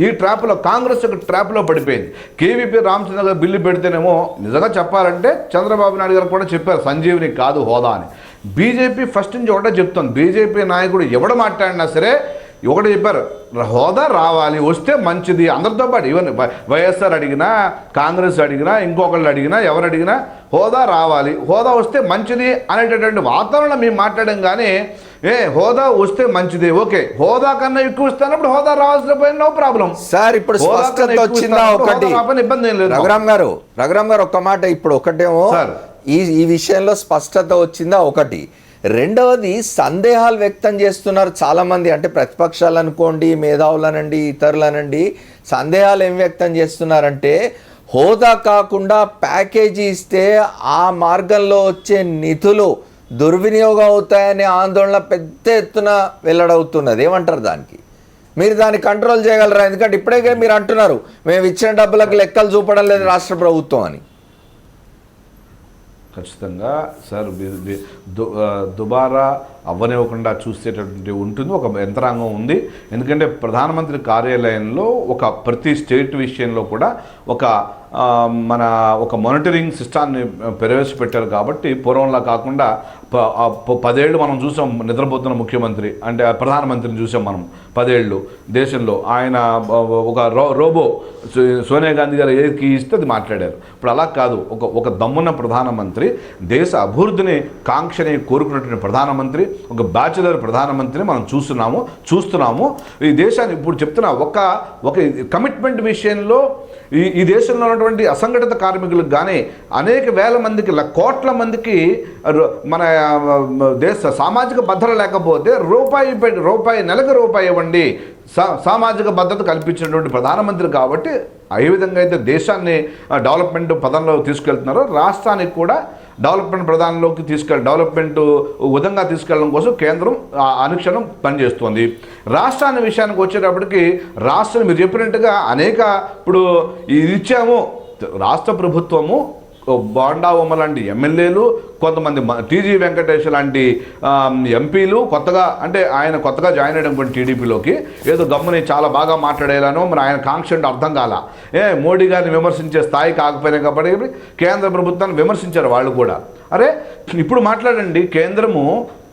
ఈ ట్రాప్లో, కాంగ్రెస్ యొక్క ట్రాప్లో పడిపోయింది. కేవీపీ రామచంద్ర గారు బిల్లు పెడితేనేమో నిజంగా చెప్పాలంటే చంద్రబాబు నాయుడు గారు కూడా చెప్పారు సంజీవిని కాదు హోదా అని. బీజేపీ ఫస్ట్ నుంచి ఒకటే చెప్తాను, బీజేపీ నాయకుడు ఎవడు మాట్లాడినా సరే ఒకటి చెప్పారు, హోదా రావాలి, వస్తే మంచిది. అందరితో పాటు ఈవెన్ వైఎస్ఆర్ అడిగినా, కాంగ్రెస్ అడిగినా, ఇంకొకళ్ళు అడిగినా, ఎవరు అడిగినా హోదా రావాలి, హోదా వస్తే మంచిది అనేటటువంటి వాతావరణం మేము మాట్లాడాం. కానీ హోదా వస్తే మంచిది, ఓకే, హోదా కన్నా ఎక్కువ ఇస్తానప్పుడు హోదా రావాల్సిన పోయిన నో ప్రాబ్లం
సార్. ఇప్పుడు స్పష్టత వచ్చిందా ఒకటి?
ఇబ్బంది ఏం లేదు.
రఘురామ్ గారు ఒక్క మాట, ఇప్పుడు ఒకటేమో ఈ విషయంలో స్పష్టత వచ్చిందా ఒకటి. రెండవది సందేహాలు వ్యక్తం చేస్తున్నారు చాలామంది, అంటే ప్రతిపక్షాలు అనుకోండి, మేధావులనండి, ఇతరులనండి, సందేహాలు ఏం వ్యక్తం చేస్తున్నారంటే హోదా కాకుండా ప్యాకేజీ ఇస్తే ఆ మార్గంలో వచ్చే నిధులు దుర్వినియోగం అవుతాయనే ఆందోళన పెద్ద ఎత్తున వెల్లడవుతున్నది. ఏమంటారు దానికి? మీరు దాన్ని కంట్రోల్ చేయగలరా? ఎందుకంటే ఇప్పుడే మీరు అంటున్నారు మేము ఇచ్చిన డబ్బులకు లెక్కలు చూపడం లేదు రాష్ట్ర ప్రభుత్వం అని.
ఖచ్చితంగా సార్ దుబారా అవ్వనివ్వకుండా చూసేటటువంటి ఉంటుంది, ఒక యంత్రాంగం ఉంది. ఎందుకంటే ప్రధానమంత్రి కార్యాలయంలో ప్రతి స్టేట్ విషయంలో కూడా ఒక మానిటరింగ్ సిస్టాన్ని ప్రవేశపెట్టారు. కాబట్టి పూర్వంలా కాకుండా 10 ఏళ్ళు మనం చూసాం నిద్రపోతున్న ముఖ్యమంత్రి, అంటే ప్రధానమంత్రిని చూసాం మనం 10 ఏళ్ళు దేశంలో. ఆయన ఒక రోబో సోనియా గాంధీ గారు ఏది ఇస్తే అది మాట్లాడారు. ఇప్పుడు అలా కాదు, ఒక దమ్మున్న ప్రధానమంత్రి, దేశ అభివృద్ధిని కాంక్షని కోరుకున్నటువంటి ప్రధానమంత్రి, ఒక బ్యాచులర్ ప్రధానమంత్రిని మనం చూస్తున్నాము. ఈ దేశాన్ని ఇప్పుడు చెప్తున్నా ఒక కమిట్మెంట్ విషయంలో ఈ దేశంలో ఉన్నటువంటి అసంఘటిత కార్మికులకు కానీ అనేక వేల మందికి, కోట్ల మందికి మన దేశ సామాజిక భద్రత లేకపోతే రూపాయి నెలకు రూపాయి ఇవ్వండి, సామాజిక భద్రత కల్పించినటువంటి ప్రధానమంత్రి. కాబట్టి ఏ విధంగా అయితే దేశాన్ని డెవలప్మెంట్ పదంలో తీసుకెళ్తున్నారో రాష్ట్రానికి కూడా డెవలప్మెంట్ డెవలప్మెంట్ విధంగా తీసుకెళ్ళడం కోసం కేంద్రం అనుక్షణం పనిచేస్తుంది. రాష్ట్రాన్ని విషయానికి వచ్చేటప్పటికి రాష్ట్రం మీరు చెప్పినట్టుగా ఇప్పుడు ఇది ఇచ్చాము, రాష్ట్ర ప్రభుత్వము బోండా ఉమ్మ లాంటి ఎమ్మెల్యేలు, కొంతమంది టీజీ వెంకటేష్ లాంటి ఎంపీలు ఆయన కొత్తగా జాయిన్ అయ్యడం టీడీపీలోకి ఏదో గమ్ముని చాలా బాగా మాట్లాడేలానో మరి ఆయన కాంక్ష అర్థం కాల. మోడీ గారిని విమర్శించే స్థాయి కాకపోయినా కాబట్టి కేంద్ర ప్రభుత్వాన్ని విమర్శించారు వాళ్ళు కూడా. ఇప్పుడు మాట్లాడండి, కేంద్రము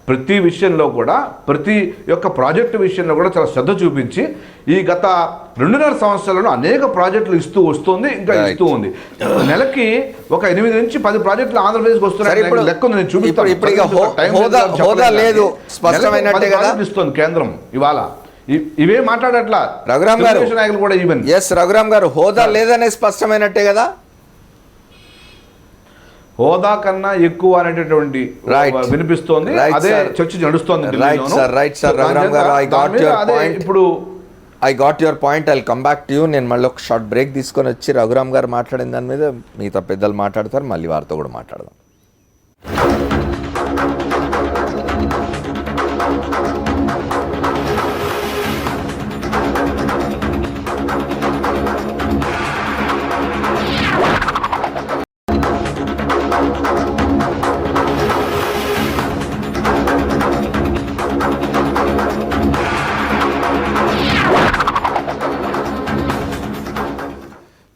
ప్రతి విషయంలో కూడా, ప్రతి యొక్క ప్రాజెక్టు విషయంలో కూడా చాలా శ్రద్ధ చూపించి ఈ గత 2.5 సంవత్సరాలను అనేక ప్రాజెక్టులు ఇస్తూ వస్తుంది, ఇంకా ఇస్తూ ఉంది. నెలకి ఒక 8 నుంచి 10 ప్రాజెక్టులు ఆంధ్రప్రదేశ్కి వస్తున్నాయి. లెక్క నేను చూపిస్తాను. ఇస్తుంది కేంద్రం ఇవాళ. ఇవే మాట్లాడట్లా
రఘురామ్ గారు
నాయకులు కూడా. ఈవెన్
రఘురామ్ గారు హోదా లేదనే స్పష్టమైనట్టే కదా,
హోదా కన్నా ఎక్కువ అనేటటువంటి వినిపిస్తోంది. అదే చర్చ నడుస్తోంది.
ఇప్పుడు I got your point. I come back to you. నేను మళ్ళీ ఒక షార్ట్ బ్రేక్ తీసుకొని వచ్చి రఘురామ్ గారు మాట్లాడిన దాని మీద మిగతా పెద్దలు మాట్లాడతారు, మళ్ళీ వారితో కూడా మాట్లాడదాం.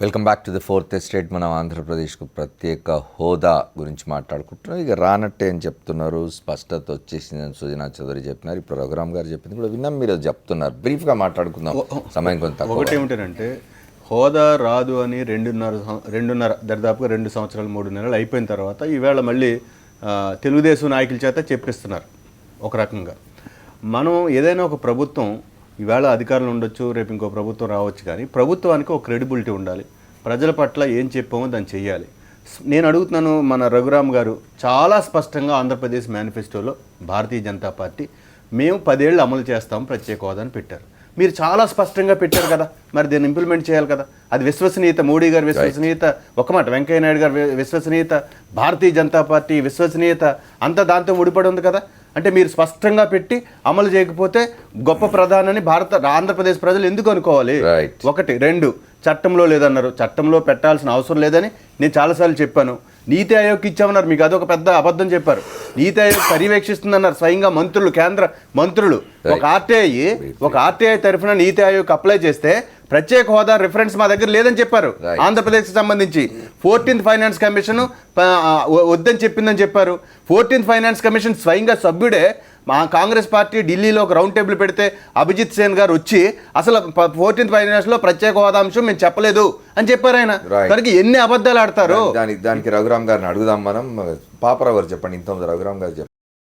Welcome back to the fourth estate. మనం ఆంధ్రప్రదేశ్కు ప్రత్యేక హోదా గురించి మాట్లాడుకుంటున్నాం. ఇక రానట్టే అని చెప్తున్నారు, స్పష్టత వచ్చేసిందని సుజనా చౌదరి చెప్పినారు. ఇప్పుడు రఘురామ్ గారు చెప్పింది కూడా విన్నాం, మీరు చెప్తున్నారు. బ్రీఫ్గా మాట్లాడుకుందాం, సమయం కొంత తక్కువ.
ఒకటి ఏమిటంటే హోదా రాదు అని రెండున్నర దరిదాపుగా 2 సంవత్సరాలు 3 నెలలు అయిపోయిన తర్వాత ఈవేళ మళ్ళీ తెలుగుదేశం నాయకుల చేత చెప్పిస్తున్నారు. ఒక రకంగా మనం ఏదైనా ఒక ప్రభుత్వం ఈవేళ అధికారులు ఉండొచ్చు, రేపు ఇంకో ప్రభుత్వం రావచ్చు, కానీ ప్రభుత్వానికి ఒక క్రెడిబిలిటీ ఉండాలి. ప్రజల పట్ల ఏం చెప్పామో దాన్ని చెయ్యాలి. నేను అడుగుతున్నాను, మన రఘురామ్ గారు చాలా స్పష్టంగా ఆంధ్రప్రదేశ్ మేనిఫెస్టోలో భారతీయ జనతా పార్టీ మేము 10 ఏళ్ళు అమలు చేస్తాం ప్రత్యేక హోదాని పెట్టారు. మీరు చాలా స్పష్టంగా పెట్టారు కదా, మరి దీన్ని ఇంప్లిమెంట్ చేయాలి కదా. అది విశ్వసనీయత, మోడీ గారి విశ్వసనీయత, ఒక మాట వెంకయ్య నాయుడు గారి విశ్వసనీయత, భారతీయ జనతా పార్టీ విశ్వసనీయత అంతా దాంతో ముడిపడి ఉంది కదా. అంటే మీరు స్పష్టంగా పెట్టి అమలు చేయకపోతే గొప్ప ప్రధానని ఆంధ్రప్రదేశ్ ప్రజలు ఎందుకు అనుకోవాలి? ఒకటి. 2, చట్టంలో లేదన్నారు. చట్టంలో పెట్టాల్సిన అవసరం లేదని నేను చాలాసార్లు చెప్పాను. నీతి ఆయోగ్ ఇచ్చామన్నారు, మీకు అదొక పెద్ద అబద్ధం చెప్పారు. నీతి ఆయోగ్ పర్యవేక్షిస్తుందన్నారు స్వయంగా మంత్రులు, కేంద్ర మంత్రులు. ఒక ఆర్టీఐ తరఫున నీతి ఆయోగ్ అప్లై చేస్తే ప్రత్యేక హోదా రిఫరెన్స్ మా దగ్గర లేదని చెప్పారు. ఆంధ్రప్రదేశ్కి సంబంధించి 14th ఫైనాన్స్ కమిషన్ వద్దని చెప్పిందని చెప్పారు. 14th ఫైనాన్స్ కమిషన్ స్వయంగా సభ్యుడే మా కాంగ్రెస్ పార్టీ ఢిల్లీలో ఒక రౌండ్ టేబుల్ పెడితే అభిజిత్ సేన్ గారు వచ్చి అసలు 14th ఫైనాన్స్లో ప్రత్యేక హోదా అంశం మేము చెప్పలేదు అని చెప్పారు ఆయన. దానికి ఎన్ని అబద్ధాలు ఆడతారు?
దానికి రఘురామ్ గారిని అడుగుదాం మనం. పాపరావు గారు చెప్పండి, ఇంత రఘురామ్ గారు చెప్పండి.